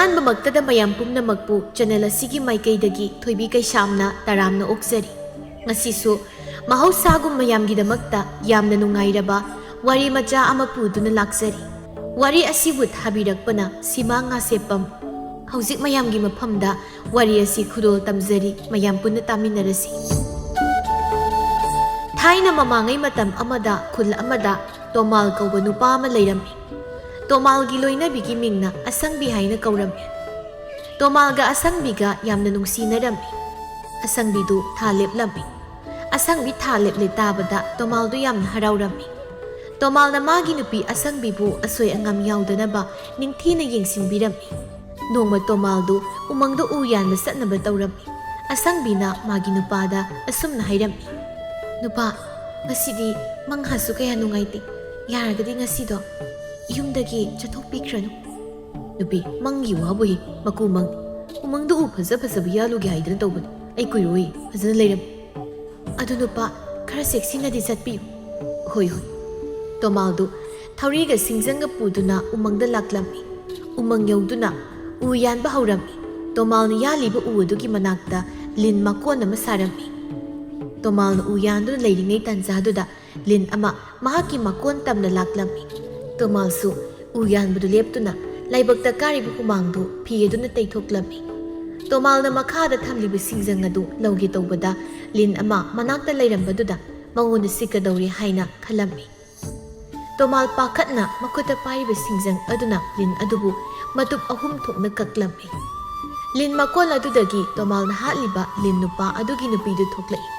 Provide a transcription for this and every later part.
ꯑꯍꯥꯟꯕꯃꯛꯇꯗ ꯃꯌꯥꯝ ꯄꯨꯝꯅꯃꯛꯄꯨ ꯆꯦꯅꯦꯜ ꯑꯁꯤꯒꯤ ꯃꯥꯏꯀꯩꯗꯒꯤ ꯊꯣꯏꯕꯤ ꯀꯩꯁꯥꯝꯅ ꯇꯔꯥꯝꯅ ꯑꯣꯛꯆꯔꯤ꯫ ꯉꯁꯤꯁꯨ ꯃꯍꯧꯁꯥꯒꯨꯝ ꯃꯌꯥꯝꯒꯤꯗꯃꯛꯇ ꯌꯥꯝꯅ ꯅꯨꯡꯉꯥꯏꯔꯕ ꯋꯥꯔꯤ ꯃꯆꯥ ꯑꯃ ꯄꯨꯗꯨꯅ ꯂꯥꯛꯆꯔꯤ꯫ ꯋꯥꯔꯤ ꯑꯁꯤꯕꯨ ꯊꯥꯕꯤꯔꯛꯄꯅ ꯁꯤꯃꯥ ꯉꯥꯁꯦꯞꯄꯝ꯫ ꯍꯧꯖꯤꯛ ꯃꯌꯥꯝꯒꯤ ꯃꯐꯝꯗ ꯋꯥꯔꯤ ꯑꯁꯤ ꯈꯨꯗꯣꯜ ꯇꯝꯖꯔꯤ, ꯃꯌꯥꯝ ꯄꯨꯟꯅ ꯇꯥꯃꯤꯟꯅꯔꯁꯤ꯫ ꯊꯥꯏꯅ ꯃꯃꯥꯡꯉꯩ ꯃꯇꯝ ꯑꯃꯗ ꯈꯨꯜ ꯑꯃꯗ ꯇꯣꯃꯥꯜ ꯀꯧꯕ ꯅꯨꯄꯥ ꯑꯃ ꯂꯩꯔꯝꯃꯤ꯫ ꯇꯣꯃꯥꯜꯒꯤ ꯂꯣꯏꯅꯕꯤꯒꯤ ꯃꯤꯡꯅ ꯑꯁꯪꯕꯤ ꯍꯥꯏꯅ ꯀꯧꯔꯝꯃꯤ꯫ ꯇꯣꯃꯥꯜꯒ ꯑꯁꯪꯕꯤꯒ ꯌꯥꯝꯅ ꯅꯨꯡꯁꯤꯅꯔꯝꯃꯤ꯫ ꯑꯁꯪꯕꯤꯗꯨ ꯊꯥ ꯂꯦꯞꯂꯝꯃꯤ꯫ ꯑꯁꯪꯕꯤ ꯊꯥ ꯂꯦꯞꯂꯦ ꯇꯥꯕꯗ ꯇꯣꯃꯥꯜꯗꯨ ꯌꯥꯝꯅ ꯍꯔꯥꯎꯔꯝꯃꯤ꯫ ꯇꯣꯃꯥꯜꯅ ꯃꯥꯒꯤ ꯅꯨꯄꯤ ꯑꯁꯪꯕꯤꯕꯨ ꯑꯁꯣꯏ ꯑꯉꯥꯝ ꯌꯥꯎꯗꯅꯕ ꯅꯤꯡꯊꯤꯅ ꯌꯦꯡꯁꯤꯟꯕꯤꯔꯝꯃꯤ꯫ ꯅꯣꯡꯃ ꯇꯣꯃꯥꯜꯗꯨ ꯎꯃꯪꯗ ꯎ ꯌꯥꯟꯕ ꯆꯠꯅꯕ ꯇꯧꯔꯝꯃꯤ꯫ ꯑꯁꯪꯕꯤꯅ ꯃꯥꯒꯤ ꯅꯨꯄꯥꯗ ꯑꯁꯨꯝꯅ ꯍꯥꯏꯔꯝꯃꯤ, "ꯅꯨꯄꯥ, ꯉꯁꯤꯗꯤ ꯃꯪꯍꯥꯁꯨ ꯀꯌꯥ ꯅꯨꯡꯉꯥꯏꯇꯦ꯫ ꯌꯥꯔꯒꯗꯤ ꯉꯁꯤꯗꯣ ꯌꯨꯝꯗꯒꯤ ꯆꯠꯊꯣꯛꯄꯤꯈ꯭ꯔꯅꯨ." "ꯅꯨꯄꯤ, ꯃꯪꯒꯤ ꯋꯥꯕꯨꯍꯤ, ꯃꯀꯨ ꯃꯪꯅꯤ꯫ ꯎꯃꯪꯗ ꯎ ꯐꯖꯕ ꯌꯥꯜꯂꯨꯒꯦ ꯍꯥꯏꯗꯅ ꯇꯧꯕꯅꯤ꯫ ꯑꯩ ꯀꯨꯏꯔꯣꯏ, ꯐꯖꯅ ꯂꯩꯔꯝꯃꯤ." "ꯑꯗꯨ ꯅꯨꯄꯥ, ꯈꯔ ꯆꯦꯛꯁꯤꯟꯅꯗꯤ ꯆꯠꯄꯤꯌꯨ." "ꯍꯣꯏ." ꯇꯣꯃꯥꯜꯗꯨ ꯊꯧꯔꯤꯒ ꯁꯤꯡꯖꯪꯒ ꯄꯨꯗꯨꯅ ꯎꯃꯪꯗ ꯂꯥꯛꯂꯝꯃꯤ꯫ ꯎꯃꯪ ꯌꯧꯗꯨꯅ ꯎ ꯌꯥꯟꯕ ꯍꯧꯔꯝꯃꯤ꯫ ꯇꯣꯃꯥꯜꯅ ꯌꯥꯜꯂꯤꯕ ꯎ ꯑꯗꯨꯒꯤ ꯃꯅꯥꯛꯇ ꯂꯤꯟ ꯃꯀꯣꯟ ꯑꯃ ꯁꯥꯔꯝꯃꯤ꯫ ꯇꯣꯃꯥꯜꯅ ꯎ ꯌꯥꯟꯗꯨꯅ ꯂꯩꯔꯤꯉꯩ ꯇꯥꯟꯖꯥꯗꯨꯗ ꯂꯤꯟ ꯑꯃ ꯃꯍꯥꯛꯀꯤ ꯃꯀꯣꯟ ꯇꯝꯅ ꯂꯥꯛꯂꯝꯃꯤ꯫ ꯇꯣꯃꯥꯜꯁꯨ ꯎ ꯌꯥꯟꯕꯗꯨ ꯂꯦꯞꯇꯨꯅ ꯂꯥꯏꯕꯛꯇ ꯀꯥꯔꯤꯕ ꯍꯨꯃꯥꯡꯗꯨ ꯐꯤ ꯑꯗꯨꯅ ꯇꯩꯊꯣꯛꯂꯝꯃꯤ꯫ ꯇꯣꯃꯥꯜꯅ ꯃꯈꯥꯗ ꯊꯝꯂꯤꯕ ꯁꯤꯡꯖꯪ ꯑꯗꯨ ꯂꯧꯒꯦ ꯇꯧꯕꯗ ꯂꯤꯟ ꯑꯃ ꯃꯅꯥꯛꯇ ꯂꯩꯔꯝꯕꯗꯨꯗ ꯃꯉꯣꯟꯗ ꯁꯤꯛꯀꯗꯧꯔꯦ ꯍꯥꯏꯅ ꯈꯜꯂꯝꯃꯤ꯫ ꯇꯣꯃꯥꯜ ꯄꯥꯈꯠꯅ ꯃꯈꯨꯠꯇ ꯄꯥꯏꯔꯤꯕ ꯁꯤꯡꯖꯪ ꯑꯗꯨꯅ ꯂꯤꯟ ꯑꯗꯨꯕు ꯃꯇꯨꯞ 3 ꯊꯣꯛꯅ ꯀꯛꯂꯝꯃꯤ꯫ ꯂꯤꯟ ꯃꯀꯣꯜ ꯑꯗꯨꯗꯒꯤ ꯇꯣꯃꯥꯜꯅ ꯍꯥꯠꯂꯤꯕ ꯂꯤꯟ ꯅꯨꯄꯥ ꯑꯗꯨꯒꯤ ꯅꯨꯄꯤꯗꯨ ꯊꯣꯛꯂꯛꯏ꯫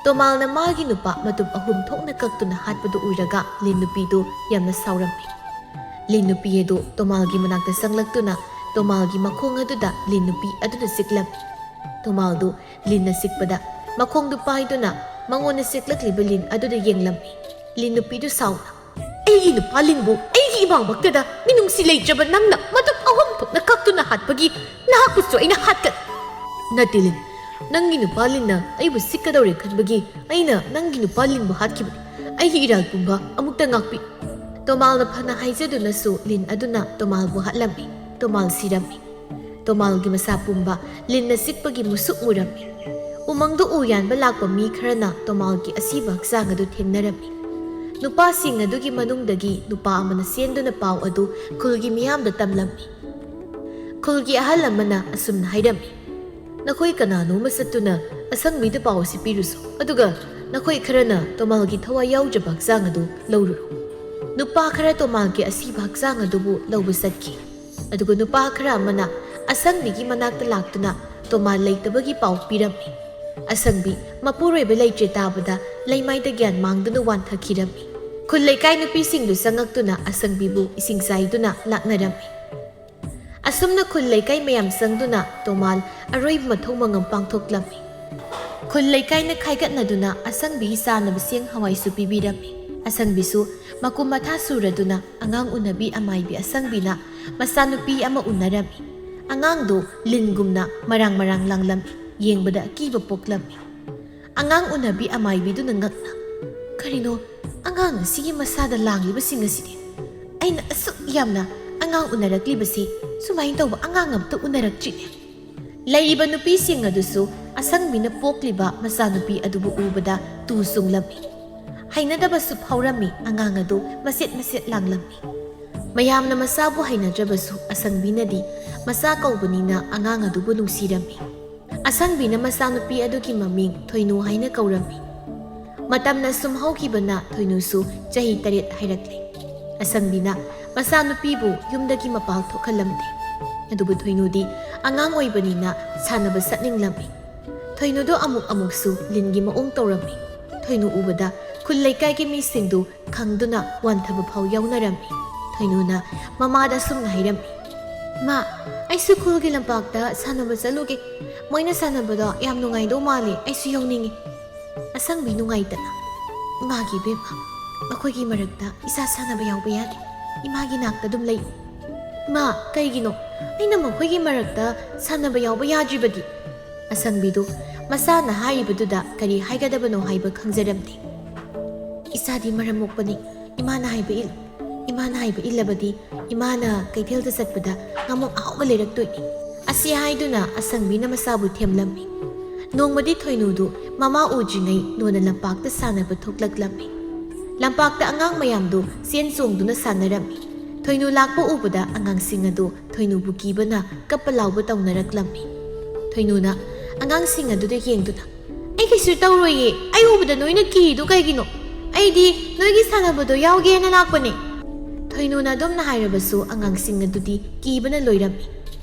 ꯇꯣꯃꯥꯜꯅ ꯃꯥꯒꯤ ꯅꯨꯄꯥ ꯃꯇꯨꯞ 3 ꯊꯣꯛꯅ ꯀꯛꯇꯨꯅ ꯍꯥꯠꯄꯗꯨ ꯎꯔꯒ ꯂꯤꯟ ꯅꯨꯄꯤꯗꯨ ꯌꯥꯝꯅ ꯁꯥꯎꯔꯝꯃꯤ꯫ ꯂꯤꯟ ꯅꯨꯄꯤ ꯑꯗꯨ ꯇꯣꯃꯥꯜꯒꯤ ꯃꯅꯥꯛꯇ ꯆꯪꯂꯛꯇꯨꯅ ꯇꯣꯃꯥꯜꯒꯤ ꯃꯈꯣꯡ ꯑꯗꯨꯗ ꯂꯤꯟ ꯅꯨꯄꯤ ꯑꯗꯨꯅ ꯆꯤꯛꯂꯝꯃꯤ꯫ ꯇꯣꯃꯥꯜꯗꯨ ꯂꯤꯟꯅ ꯆꯤꯛꯄꯗ ꯃꯈꯣꯡꯗꯨ ꯄꯥꯏꯗꯨꯅ ꯃꯉꯣꯟꯗ ꯆꯤꯛꯂꯛꯂꯤꯕ ꯂꯤꯟ ꯑꯗꯨꯗ ꯌꯦꯡꯂꯝꯃꯤ꯫ ꯂꯤꯟ ꯅꯨꯄꯤꯗꯨ ꯁꯥꯎꯅ, "ꯑꯩꯒꯤ ꯅꯨꯄꯥ ꯂꯤꯟꯕꯨ ꯑꯩꯒꯤ ꯏꯃꯥꯡꯃꯛꯇꯗ ꯃꯤꯅꯨꯡꯁꯤ ꯂꯩꯇ꯭ꯔꯕ ꯅꯪꯅ ꯃꯇꯨꯞ 3 ꯊꯣꯛꯅ ꯀꯛꯇꯨꯅ ꯍꯥꯠꯄꯒꯤ ꯅꯍꯥꯛꯄꯨꯁꯨ ꯑꯩꯅ ꯍꯥꯠꯀꯅꯤ." "ꯅꯠꯇꯦ ꯂꯤꯟ, ꯅꯪꯒꯤ ꯅꯨꯄꯥ ꯂꯤꯟꯅ ꯑꯩꯕꯨ ꯁꯤꯛꯀꯗꯧꯔꯦ ꯈꯟꯕꯒꯤ ꯑꯩꯅ ꯅꯪꯒꯤ ꯅꯨꯄꯥ ꯂꯤꯟꯕꯨ ꯍꯥꯠꯈꯤꯕꯅꯤ꯫ ꯑꯩꯒꯤ ꯏꯔꯥꯜ ꯄꯨꯝꯕ ꯑꯃꯨꯛꯇ ꯉꯥꯛꯄꯤ." ꯇꯣꯃꯥꯜꯅ ꯐꯅ ꯍꯥꯏꯖꯗꯨꯅꯁꯨ ꯂꯤꯟ ꯑꯗꯨꯅ ꯇꯣꯃꯥꯜꯕꯨ ꯍꯥꯠꯂꯝꯃꯤ꯫ ꯇꯣꯃꯥꯜ ꯁꯤꯔꯝꯃꯤ꯫ ꯇꯣꯃꯥꯜꯒꯤ ꯃꯁꯥ ꯄꯨꯝꯕ ꯂꯤꯟꯅ ꯆꯤꯛꯄꯒꯤ ꯃꯨꯁꯨꯛ ꯃꯨꯔꯝꯃꯤ꯫ ꯎꯃꯪꯗ ꯎ ꯌꯥꯟꯕ ꯂꯥꯛꯄ ꯃꯤ ꯈꯔꯅ ꯇꯣꯃꯥꯜꯒꯤ ꯑꯁꯤꯕ ꯍꯛꯆꯥꯡ ꯑꯗꯨ ꯊꯦꯡꯅꯔꯝꯃꯤ꯫ ꯅꯨꯄꯥꯁꯤꯡ ꯑꯗꯨꯒꯤ ꯃꯅꯨꯡꯗꯒꯤ ꯅꯨꯄꯥ ꯑꯃꯅ ꯆꯦꯟꯗꯨꯅ ꯄꯥꯎ ꯑꯗꯨ ꯈꯨꯜꯒꯤ ꯃꯤꯌꯥꯝꯗ ꯇꯝꯂꯝꯃꯤ꯫ ꯈꯨꯜꯒꯤ ꯑꯍꯜ ꯑꯃꯅ ꯑꯁꯨꯝꯅ ꯍꯥꯏꯔꯝꯃꯤ, "ꯅꯈꯣꯏ ꯀꯅꯥꯅꯣꯃ ꯆꯠꯇꯨꯅ ꯑꯁꯪꯕꯤꯗ ꯄꯥꯎ ꯑꯁꯤ ꯄꯤꯔꯨꯁꯨ, ꯑꯗꯨꯒ ꯅꯈꯣꯏ ꯈꯔꯅ ꯇꯣꯃꯥꯜꯒꯤ ꯊꯋꯥꯏ ꯌꯥꯎꯖꯕ ꯍꯛꯆꯥꯡ ꯑꯗꯨ ꯂꯧꯔꯨꯔꯣ." ꯅꯨꯄꯥ ꯈꯔ ꯇꯣꯃꯥꯜꯒꯤ ꯑꯁꯤꯕ ꯍꯛꯆꯥꯡ ꯑꯗꯨꯕꯨ ꯂꯧꯕ ꯆꯠꯈꯤ꯫ ꯑꯗꯨꯒ ꯅꯨꯄꯥ ꯈꯔ ꯑꯃꯅ ꯑꯁꯪꯕꯤꯒꯤ ꯃꯅꯥꯛꯇ ꯂꯥꯛꯇꯨꯅ ꯇꯣꯃꯥꯜ ꯂꯩꯇꯕꯒꯤ ꯄꯥꯎ ꯄꯤꯔꯝꯃꯤ꯫ ꯑꯁꯪꯕꯤ ꯃꯄꯨꯔꯣꯏꯕ ꯂꯩꯇ꯭ꯔꯦ ꯇꯥꯕꯗ ꯂꯩꯃꯥꯏꯗ ꯒ꯭ꯌꯥꯟ ꯃꯥꯡꯗꯨꯅ ꯋꯥꯟꯊꯈꯤꯔꯝꯃꯤ꯫ ꯈꯨꯜ ꯂꯩꯀꯥꯏ ꯅꯨꯄꯤꯁꯤꯡꯗꯨ ꯆꯪꯉꯛꯇꯨꯅ ꯑꯁꯪꯕꯤꯕꯨ ꯏꯁꯤꯡ ꯆꯥꯏꯗꯨꯅ ꯂꯥꯛꯅꯔꯝꯃꯤ꯫ ꯑꯁꯨꯝꯅ ꯈꯨꯜ ꯂꯩꯀꯥꯏ ꯃꯌꯥꯝ ꯆꯪꯗꯨꯅ ꯇꯣꯃꯥꯜ ꯑꯔꯣꯏꯕ ꯃꯊꯧ ꯃꯉꯝ ꯄꯥꯡꯊꯣꯛꯂꯝꯃꯤ꯫ ꯈꯨꯜ ꯂꯩꯀꯥꯏꯅ ꯈꯥꯏꯒꯠꯅꯗꯨꯅ ꯑꯁꯪꯕꯤꯒꯤ ꯆꯥꯅꯕ ꯆꯦꯡ ꯍꯋꯥꯏꯁꯨ ꯄꯤꯕꯤꯔꯝꯃꯤ꯫ ꯑꯁꯪꯕꯤꯁꯨ ꯃꯀꯨꯝ ꯃꯊꯥ ꯁꯨꯔꯗꯨꯅ ꯑꯉꯥꯡ ꯎꯅꯕꯤ ꯑꯃꯥꯏꯕꯤ ꯑꯁꯪꯕꯤꯅ ꯃꯆꯥꯅꯨꯄꯤ ꯑꯃ ꯎꯅꯔꯝꯃꯤ꯫ ꯑꯉꯥꯡꯗꯨ ꯂꯤꯟꯒꯨꯝꯅ ꯃꯔꯥꯡ ꯂꯥꯡꯂꯝꯃꯤ, ꯌꯦꯡꯕꯗ ꯑꯀꯤꯕ ꯄꯣꯛꯂꯝꯃꯤ꯫ ꯑꯉꯥꯡ ꯎꯅꯕꯤ ꯑꯃꯥꯏꯕꯤꯗꯨꯅ ꯉꯛꯅ, "ꯀꯔꯤꯅꯣ ꯑꯉꯥꯡ ꯑꯁꯤꯒꯤ ꯃꯁꯥꯗ ꯂꯥꯡꯂꯤꯕꯁꯤꯡ ꯑꯁꯤꯗꯤ? ꯑꯩꯅ ꯑꯁꯨꯛ ꯌꯥꯝꯅ ꯑꯉꯥꯡ ꯎꯅꯔꯛꯂꯤꯕꯁꯤ ꯁꯨꯃꯥꯏꯅ ꯇꯧꯕ ꯑꯉꯥꯡ ꯑꯝꯇ ꯎꯅꯔꯛꯇ꯭ꯔꯤꯅꯦ." ꯂꯩꯔꯤꯕ ꯅꯨꯄꯤꯁꯤꯡ ꯑꯗꯨꯁꯨ ꯑꯁꯪꯕꯤꯅ ꯄꯣꯛꯂꯤꯕ ꯃꯆꯥꯅꯨꯄꯤ ꯑꯗꯨꯕꯨ ꯎꯕꯗ ꯇꯨ ꯆꯨꯡꯂꯝꯃꯤ꯫ ꯍꯩꯅꯗꯕꯁꯨ ꯐꯥꯎꯔꯝꯃꯤ꯫ ꯑꯉꯥꯡ ꯑꯗꯨ ꯃꯆꯦꯠ ꯂꯥꯡꯂꯝꯃꯤ꯫ ꯃꯌꯥꯝꯅ ꯃꯆꯥꯕꯨ ꯍꯩꯅꯗ꯭ꯔꯕꯁꯨ ꯑꯁꯪꯕꯤꯅꯗꯤ ꯃꯆꯥ ꯀꯧꯕꯅꯤꯅ ꯑꯉꯥꯡ ꯑꯗꯨꯕꯨ ꯅꯨꯡꯁꯤꯔꯝꯃꯤ꯫ ꯑꯁꯪꯕꯤꯅ ꯃꯆꯥꯅꯨꯄꯤ ꯑꯗꯨꯒꯤ ꯃꯃꯤꯡ ꯊꯣꯏꯅꯨ ꯍꯥꯏꯅ ꯀꯧꯔꯝꯃꯤ꯫ ꯃꯇꯝꯅ ꯁꯨꯝ ꯍꯧꯈꯤꯕꯅ ꯊꯣꯏꯅꯨꯁꯨ ꯆꯍꯤ 7 ꯍꯥꯏꯔꯛꯂꯦ꯫ ꯑꯁꯪꯕꯤꯅ ꯃꯆꯥꯅꯨꯄꯤꯕꯨ ꯌꯨꯝꯗꯒꯤ ꯃꯄꯥꯜ ꯊꯣꯛꯍꯜꯂꯝꯗꯦ꯫ ꯑꯗꯨꯕꯨ ꯊꯣꯏꯅꯨꯗꯤ ꯑꯉꯥꯡ ꯑꯣꯏꯕꯅꯤꯅ ꯁꯥꯟꯅꯕ ꯆꯠꯅꯤꯡꯂꯝꯃꯤ꯫ ꯊꯣꯏꯅꯨꯗꯨ ꯑꯃꯨꯛꯁꯨ ꯂꯤꯟꯒꯤ ꯃꯑꯣꯡ ꯇꯧꯔꯝꯃꯤ꯫ ꯊꯣꯏꯅꯨ ꯎꯕꯗ ꯈꯨꯜ ꯂꯩꯀꯥꯏꯒꯤ ꯃꯤꯁꯤꯡꯗු ꯈꯪꯗꯨꯅ ꯋꯥꯟꯊꯕ ꯐꯥꯎ ꯌꯥꯎꯅꯔꯝꯃꯤ꯫ ꯊꯣꯏꯅꯨꯅ ꯃꯃꯥꯗ ꯑꯁꯨꯝꯅ ꯍꯥꯏꯔꯝꯃꯤ, "ꯃꯥ, ꯑꯩꯁꯨ ꯈꯨꯜꯒꯤ ꯂꯝꯄꯥꯛꯇ ꯁꯥꯟꯅꯕ ꯆꯠꯂꯨꯒꯦ꯫ ꯃꯣꯏꯅ ꯁꯥꯟꯅꯕꯗꯣ ꯌꯥꯝ ꯅꯨꯡꯉꯥꯏꯗꯧ ꯃꯥꯜꯂꯦ, ꯑꯩꯁꯨ ꯌꯥꯎꯅꯤꯡꯉꯤ." ꯑꯁꯪꯕꯤ ꯅꯨꯡꯉꯥꯏꯇꯅ, "ꯏꯃꯥꯒꯤ ꯏꯕꯦꯝꯃ, ꯑꯩꯈꯣꯏꯒꯤ ꯃꯔꯛꯇ ꯏꯆꯥ ꯁꯥꯟꯅꯕ ꯌꯥꯎꯕ ꯌꯥꯗꯦ꯫ ꯏꯃꯥꯒꯤ ꯅꯥꯛꯇ ꯑꯗꯨꯝ ꯂꯩ." "ꯃꯥ, ꯀꯩꯒꯤꯅꯣ ꯑꯩꯅ ꯃꯈꯣꯏꯒꯤ ꯃꯔꯛꯇ ꯁꯥꯟꯅꯕ ꯌꯥꯎꯕ ꯌꯥꯗ꯭ꯔꯤꯕꯗꯤ?" ꯑꯁꯪꯕꯤꯗꯨ ꯃꯆꯥꯅ ꯍꯥꯏꯔꯤꯕꯗꯨꯗ ꯀꯔꯤ ꯍꯥꯏꯒꯗꯕꯅꯣ ꯍꯥꯏꯕ ꯈꯪꯖꯔꯝꯗꯦ꯫ "ꯏꯆꯥꯗꯤ ꯃꯔꯝ ꯃꯣꯛꯄꯅꯤ, ꯏꯃꯥꯅ ꯍꯥꯏꯕ ꯏꯜꯂꯨ꯫ ꯏꯃꯥꯅ ꯍꯥꯏꯕ ꯏꯜꯂꯕꯗꯤ ꯏꯃꯥꯅ ꯀꯩꯊꯦꯜꯗ ꯆꯠꯄꯗ ꯉꯥꯃꯣꯛ ꯑꯍꯥꯎꯕ ꯂꯩꯔꯛꯇꯣꯏꯅꯤ ꯑꯁꯤ ꯍꯥꯏꯗꯨꯅ ꯑꯁꯪꯕꯤꯅ ꯃꯁꯥꯕꯨ ꯊꯦꯝꯂꯝꯃꯤ ꯅꯣꯡꯃꯗꯤ ꯊꯣꯏꯅꯨꯗꯨ ꯃꯃꯥ ꯎꯗ꯭ꯔꯤꯉꯩ ꯂꯣꯟꯅ ꯂꯝꯄꯥꯛꯇ ꯁꯥꯟꯅꯕ ꯊꯣꯛꯂꯛꯂꯝꯃꯤ ꯂꯝꯄꯥꯛꯇ ꯑꯉꯥꯡ ꯃꯌꯥꯝꯗꯨ ꯆꯦꯟ ꯆꯣꯡꯗꯨꯅ ꯁꯥꯟꯅꯔꯝꯃꯤ ꯊꯣꯏꯅꯨ ꯂꯥꯛꯄ ꯎꯕꯗ ꯑꯉꯥꯡꯁꯤꯡ ꯑꯗꯨ ꯊꯣꯏꯅꯨꯕꯨ ꯀꯤꯕꯅ ꯀꯞꯄ ꯂꯥꯎꯕ ꯇꯧꯅꯔꯛꯂꯝꯃꯤ ꯊꯣꯏꯅꯨꯅ ꯑꯉꯥꯡꯁꯤꯡ ꯑꯗꯨꯗ ꯌꯦꯡꯗꯨꯅ ꯑꯩ ꯀꯩꯁꯨ ꯇꯧꯔꯣꯏꯌꯦ ꯑꯩ ꯎꯕꯗ ꯅꯣꯏꯅ ꯀꯤꯔꯤꯗꯨ ꯀꯩꯒꯤꯅꯣ ꯑꯩꯗꯤ ꯅꯣꯏꯒꯤ ꯁꯥꯟꯅꯕꯗꯣ ꯌꯥꯎꯒꯦꯅ ꯂꯥꯛꯄꯅꯦ ꯊꯣꯏꯅꯨꯅ ꯑꯗꯨꯝꯅ ꯍꯥꯏꯔꯕꯁꯨ ꯑꯉꯥꯡꯁꯤꯡ ꯑꯗꯨꯗꯤ ꯀꯤꯕꯅ ꯂꯣꯏꯔꯝꯃꯤ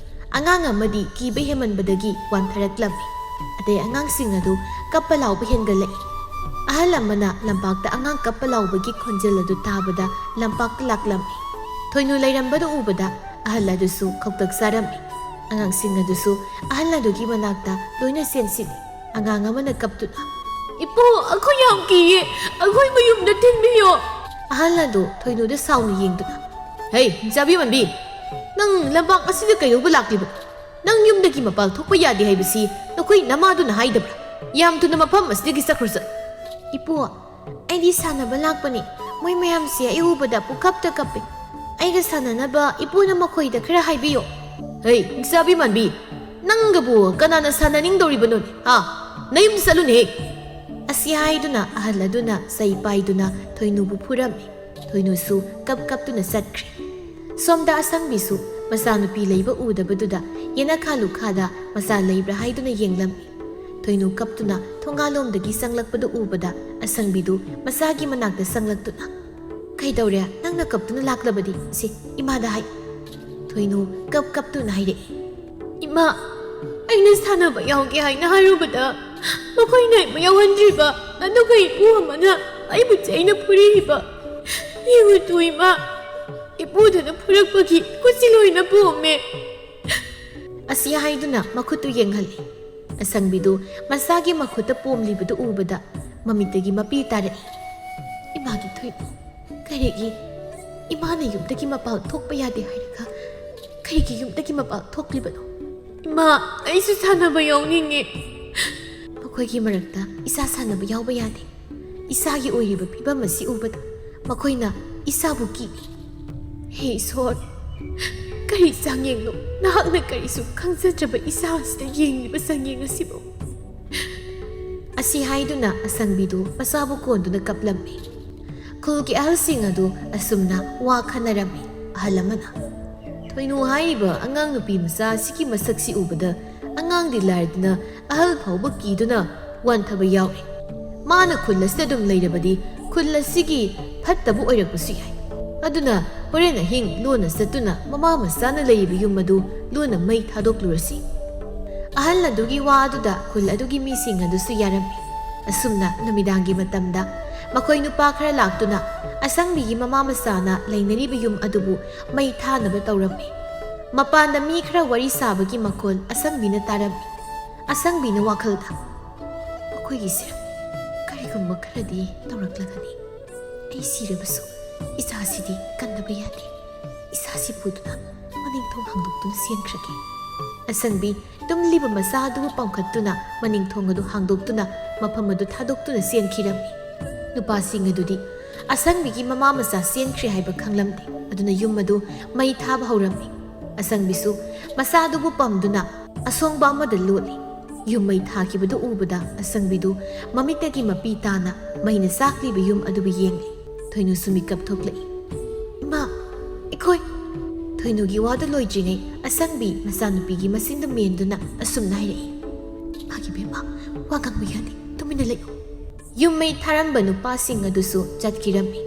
ꯑꯉꯥꯡ ꯑꯃꯗꯤ ꯀꯤꯕ ꯍꯦꯃꯟꯕꯗꯒꯤ ꯋꯥꯟꯊꯔꯛꯂꯝꯃꯤ ꯑꯇꯩ ꯑꯉꯥꯡꯁꯤꯡ ꯑꯗꯨ ꯀꯞꯄ ꯂꯥꯎꯕ ꯍꯦꯟꯒꯠꯂꯛꯏ ꯑꯍꯜ ꯑꯃꯅ ꯂꯝꯄꯥꯛꯇ ꯑꯉꯥꯡ ꯀꯞꯄ ꯂꯥꯎꯕꯒꯤ ꯈꯣꯟꯖꯦꯜ ꯑꯗꯨ ꯇꯥꯕꯗ ꯂꯝꯄꯥꯛꯇ ꯂꯥꯛꯂꯝꯃꯤ ꯊꯣꯏꯅꯨ ꯂꯩꯔꯝꯕꯗꯨ ꯎꯕꯗ ꯑꯍꯜ ꯑꯗꯨꯁꯨ ꯈꯧꯇꯛ ꯆꯥꯔꯝꯃꯤ ꯑꯉꯥꯡꯁꯤꯡ ꯑꯗꯨꯁꯨ ꯑꯍꯜ ꯑꯗꯨꯒꯤ ꯃꯅꯥꯛꯇ ꯂꯣꯏꯅ ꯆꯦꯟꯁꯤꯜꯂꯤ ꯑꯉꯥꯡ ꯑꯃꯅ ꯀꯞꯇꯨꯅ ꯏꯄꯨ ꯑꯩꯈꯣꯏ ꯌꯥꯝ ꯀꯤꯌꯦ ꯑꯩꯈꯣꯏ ꯃꯌꯨꯝꯗ ꯊꯤꯟꯕꯤꯌꯣ ꯑꯍꯜ ꯑꯗꯨ ꯊꯣꯏꯅꯨꯗ ꯁꯥꯎꯅ ꯌꯦꯡꯗꯨꯅ ꯍꯩ ꯆꯥꯕꯤ ꯃꯟꯕꯤ ꯅꯪ ꯂꯝꯄꯥꯛ ꯑꯁꯤꯗ ꯀꯩꯗꯧꯕ ꯂꯥꯛꯂꯤꯕꯅꯣ ꯅꯪ ꯌꯨꯝꯗꯒꯤ ꯃꯄꯥꯜ ꯊꯣꯛꯄ ꯌꯥꯗꯦ ꯍꯥꯏꯕꯁꯤ ꯅꯈꯣꯏ ꯅꯃꯥꯗꯨꯅ ꯍꯥꯏꯗꯕ꯭ꯔꯥ ꯌꯥꯝ ꯊꯨꯅ ꯃꯐꯝ ꯑꯁꯤꯗꯒꯤ ꯆꯠꯈ꯭ꯔꯣ ꯏꯄꯨ ꯑꯩꯗꯤ ꯁꯥꯟꯅꯕ ꯂꯥꯛꯄꯅꯤ ꯃꯣꯏ ꯃꯌꯥꯝꯁꯦ ꯑꯩ ꯎꯕꯗ ꯄꯨꯀꯞꯇ ꯀꯞꯄꯦ ꯑꯩꯒ ꯁꯥꯟꯅꯅꯕ ꯏꯄꯨꯅ ꯃꯈꯣꯏꯗ ꯈꯔ ꯍꯥꯏꯕꯤꯌꯣ ꯍꯩ ꯆꯥꯕꯤ ꯃꯟꯕꯤ ꯅꯪꯒꯕꯨ ꯀꯅꯥꯅ ꯁꯥꯟꯅꯅꯤꯡꯗꯧꯔꯤꯕꯅꯣꯅꯦ ꯅꯌꯨꯝꯗ ꯆꯠꯂꯨꯅꯦꯍꯦ ꯑꯁꯤ ꯍꯥꯏꯗꯨꯅ ꯑꯍꯜ ꯑꯗꯨꯅ ꯆꯩ ꯄꯥꯏꯗꯨꯅ ꯊꯣꯏꯅꯨꯕꯨ ꯐꯨꯔꯝꯃꯤ ꯊꯣꯏꯅꯨꯁꯨ ꯀꯞꯇꯨꯅ ꯆꯠꯈ꯭ꯔꯦ ꯁꯣꯝꯗ ꯑꯁꯪꯕꯤꯁꯨ ꯃꯆꯥꯅꯨꯄꯤ ꯂꯩꯕ ꯎꯗꯕꯗꯨꯗ ꯌꯦꯅꯈꯥ ꯂꯨꯈꯥꯗ ꯃꯆꯥ ꯂꯩꯕ꯭ꯔꯥ ꯍꯥꯏꯗꯨꯅ ꯌꯦꯡꯂꯝꯃꯤ ꯊꯣꯏꯅꯨ ꯀꯞꯇꯨꯅ ꯊꯣꯡꯒꯥꯜꯂꯣꯝꯗꯒꯤ ꯆꯪꯂꯛꯄꯗꯨ ꯎꯕꯗ ꯑꯁꯪꯕꯤꯗꯨ ꯃꯆꯥꯒꯤ ꯃꯅꯥꯛꯇ ꯆꯪꯂꯛꯇꯨꯅ ꯀꯩꯗꯧꯔꯦ ꯅꯪꯅ ꯀꯞꯇꯨꯅ ꯂꯥꯛꯂꯕꯗꯤ ꯁꯤ ꯏꯃꯥꯗ ꯍꯥꯏ ꯊꯣꯏꯅꯨ ꯀꯞꯇꯨꯅ ꯍꯥꯏꯔꯛꯏ ꯏꯃꯥ ꯑꯩꯅ ꯁꯥꯟꯅꯕ ꯌꯥꯎꯒꯦ ꯍꯥꯏꯅ ꯍꯥꯏꯔꯨꯕꯗ ꯃꯈꯣꯏꯅ ꯑꯩꯕꯨ ꯌꯥꯎꯍꯟꯗ꯭ꯔꯤꯕ ꯑꯗꯨꯒ ꯏꯄꯨ ꯑꯃꯅ ꯑꯩꯕꯨ ꯆꯩꯅ ꯐꯨꯔꯤꯕ ꯌꯦꯡꯉꯨꯇꯨ ꯏꯃꯥ ꯏꯄꯨꯗꯨꯅ ꯐꯨꯔꯛꯄꯒꯤ ꯈꯨꯠꯁꯤ ꯂꯣꯏꯅ ꯄꯣꯝꯃꯦ ꯑꯁꯤ ꯍꯥꯏꯗꯨꯅ ꯃꯈꯨꯠꯇꯨ ꯌꯦꯡꯍꯜꯂꯤ ꯑꯁꯪꯕꯤꯗꯨ ꯃꯆꯥꯒꯤ ꯃꯈꯨꯠꯇ ꯄꯣꯝꯂꯤꯕꯗꯨ ꯎꯕꯗ ꯃꯃꯤꯠꯇꯒꯤ ꯃꯄꯤ ꯇꯥꯔꯛꯏ ꯏꯃꯥꯒꯤ ꯊꯣꯏꯅꯨ ꯀꯔꯤꯒꯤ ꯏꯃꯥꯅ ꯌꯨꯝꯗꯒꯤ ꯃꯄꯥꯜ ꯊꯣꯛꯄ ꯌꯥꯗꯦ ꯍꯥꯏꯔꯒ ꯀꯔꯤꯒꯤ ꯌꯨꯝꯗꯒꯤ ꯃꯄꯥꯜ ꯊꯣꯛꯂꯤꯕꯅꯣ ꯏꯃꯥ ꯑꯩꯁꯨ ꯁꯥꯟꯅꯕ ꯌꯥꯎꯅꯤꯡꯉꯦ ꯃꯈꯣꯏꯒꯤ ꯃꯔꯛꯇ ꯏꯆꯥ ꯁꯥꯟꯅꯕ ꯌꯥꯎꯕ ꯌꯥꯗꯦ ꯏꯆꯥꯒꯤ ꯑꯣꯏꯔꯤꯕ ꯐꯤꯕꯝ ꯑꯁꯤ ꯎꯕꯗ ꯃꯈꯣꯏꯅ ꯏꯆꯥꯕꯨ ꯀꯤꯕꯤ ꯍꯦ ꯏꯁꯣꯔ ꯀꯔꯤ ꯆꯥꯡꯌꯦꯡꯅꯣ ꯅꯍꯥꯛꯅ ꯀꯔꯤꯁꯨ ꯈꯪꯖꯗ꯭ꯔꯕ ꯏꯆꯥ ꯑꯁꯤꯗ ꯌꯦꯡꯂꯤꯕ ꯆꯥꯡꯌꯦꯡ ꯑꯁꯤꯕꯨ ꯑꯁꯤ ꯍꯥꯏꯗꯨꯅ ꯑꯁꯪꯕꯤꯗꯨ ꯃꯆꯥꯕꯨ ꯀꯣꯟꯗꯨꯅ ꯀꯞꯂꯝꯃꯤ ꯈꯨꯜꯒꯤ ꯑꯍꯜꯁꯤꯡ ꯑꯗꯨ ꯑꯁꯨꯝꯅ ꯋꯥ ꯈꯟꯅꯔꯝꯃꯤ ꯑꯍꯜ ꯑꯃꯅ ꯊꯣꯏꯅꯨ ꯍꯥꯏꯔꯤꯕ ꯑꯉꯥꯡ ꯅꯨꯄꯤ ꯃꯆꯥ ꯑꯁꯤꯒꯤ ꯃꯁꯛꯁꯤ ꯎꯕꯗ ꯑꯉꯥꯡꯗꯤ ꯂꯥꯏꯔꯗꯅ ꯑꯍꯜ ꯐꯥꯎꯕ ꯀꯤꯗꯨꯅ ꯋꯥꯟꯊꯕ ꯌꯥꯎꯏ ꯃꯥꯅ ꯈꯨꯜ ꯑꯁꯤꯗ ꯑꯗꯨꯝ ꯂꯩꯔꯕꯗꯤ ꯈꯨꯜ ꯑꯁꯤꯒꯤ ꯐꯠꯇꯕ ꯑꯣꯏꯔꯛꯄꯁꯨ ꯌꯥꯏ ꯑꯗꯨꯅ ꯍꯣꯔꯦꯟ ꯑꯍꯤꯡ ꯂꯣꯟꯅ ꯆꯠꯇꯨꯅ ꯃꯃꯥ ꯃꯆꯥꯅ ꯂꯩꯔꯤꯕ ꯌꯨꯝ ꯑꯗꯨ ꯂꯣꯟꯅ ꯃꯩ ꯊꯥꯗꯣꯛꯂꯨꯔꯁꯤ ꯑꯍꯜ ꯑꯗꯨꯒꯤ ꯋꯥ ꯑꯗꯨꯗ ꯈꯨꯜ ꯑꯗꯨꯒꯤ ꯃꯤꯁꯤꯡ ꯑꯗꯨꯁꯨ ꯌꯥꯔꯝꯃꯤ ꯑꯁꯨꯝꯅ ꯅꯨꯃꯤꯗꯥꯡꯒꯤ ꯃꯇꯝꯗ ꯃꯈꯣꯏ ꯅꯨꯄꯥ ꯈꯔ ꯂꯥꯛꯇꯨꯅ ꯑꯁꯪꯕꯤꯒꯤ ꯃꯃꯥ ꯃꯆꯥꯅ ꯂꯩꯅꯔꯤꯕ ꯌꯨꯝ ꯑꯗꯨꯕꯨ ꯃꯩ ꯊꯥꯅꯕ ꯇꯧꯔꯝꯃꯤ ꯃꯄꯥꯟꯗ ꯃꯤ ꯈꯔ ꯋꯥꯔꯤ ꯁꯥꯕꯒꯤ ꯃꯈꯣꯜ ꯑꯁꯪꯕꯤꯅ ꯇꯥꯔꯝꯃꯤ ꯑꯁꯪꯕꯤꯅ ꯋꯥꯈꯜꯗ ꯃꯈꯣꯏꯒꯤꯁꯦ ꯀꯔꯤꯒꯨꯝꯕ ꯈꯔꯗꯤ ꯇꯧꯔꯛꯂꯒꯅꯤ ꯑꯩ ꯁꯤꯔꯕꯁꯨ ꯏꯆꯥꯁꯤꯗꯤ ꯀꯟꯗꯕ ꯌꯥꯗꯦ ꯏꯆꯥꯁꯤ ꯄꯨꯗꯨꯅ ꯃꯅꯤꯡꯊꯣꯡ ꯍꯥꯡꯗꯣꯛꯇꯨꯅ ꯆꯦꯟꯈ꯭ꯔꯒꯦ ꯑꯁꯪꯕꯤ ꯇꯨꯝꯂꯤꯕ ꯃꯆꯥ ꯑꯗꯨꯕꯨ ꯄꯥꯝꯈꯠꯇꯨꯅ ꯃꯅꯤꯡꯊꯣꯡ ꯑꯗꯨ ꯍꯥꯡꯗꯣꯛꯇꯨꯅ ꯃꯐꯝ ꯑꯗꯨ ꯊꯥꯗꯣꯛꯇꯨꯅ ꯆꯦꯟꯈꯤꯔꯝꯃꯤ ꯅꯨꯄꯥꯁꯤꯡ ꯑꯗꯨꯗꯤ ꯑꯁꯪꯕꯤꯒꯤ ꯃꯃꯥ ꯃꯆꯥ ꯆꯦꯟꯈ꯭ꯔꯦ ꯍꯥꯏꯕ ꯈꯪꯂꯝꯗꯦ ꯑꯗꯨꯅ ꯌꯨꯝ ꯑꯗꯨ ꯃꯩ ꯊꯥꯕ ꯍꯧꯔꯝꯃꯤ ꯑꯁꯪꯕꯤꯁꯨ ꯃꯆꯥꯗꯨꯕꯨ ꯄꯝꯗꯨꯅ ꯑꯁꯣꯡꯕ ꯑꯃꯗ ꯂꯣꯠꯂꯤ ꯌꯨꯝ ꯃꯩ ꯊꯥꯈꯤꯕꯗꯨ ꯎꯕꯗ ꯑꯁꯪꯕꯤꯗꯨ ꯃꯃꯤꯠꯇꯒꯤ ꯃꯄꯤ ꯇꯥꯅ ꯃꯩꯅ ꯆꯥꯛꯂꯤꯕ ꯌꯨꯝ ꯑꯗꯨꯕꯨ ꯌꯦꯡꯂꯤ ꯊꯣꯏꯅꯨꯁꯨ ꯃꯤꯀꯞ ꯊꯣꯛꯂꯛꯏ ꯏꯃꯥ ꯑꯩꯈꯣꯏ ꯊꯣꯏꯅꯨꯒꯤ ꯋꯥꯗꯨ ꯂꯣꯏꯗ꯭ꯔꯤꯉꯩ ꯑꯁꯪꯕꯤ ꯃꯆꯥꯅꯨꯄꯤꯒꯤ ꯃꯆꯤꯟꯗꯨ ꯃꯦꯟꯗꯨꯅ ꯑꯁꯨꯝꯅ ꯍꯥꯏꯔꯛꯏ ꯃꯥꯒꯤ ꯕꯦꯝꯃ ꯋꯥ ꯉꯥꯡꯕ ꯌꯥꯗꯦ ꯇꯨꯃꯤꯟꯅ ꯂꯩꯌꯨ ꯌꯨꯝ ꯃꯩ ꯊꯥꯔꯝꯕ ꯅꯨꯄꯥꯁꯤꯡ ꯑꯗꯨꯁꯨ ꯆꯠꯈꯤꯔꯝꯃꯤ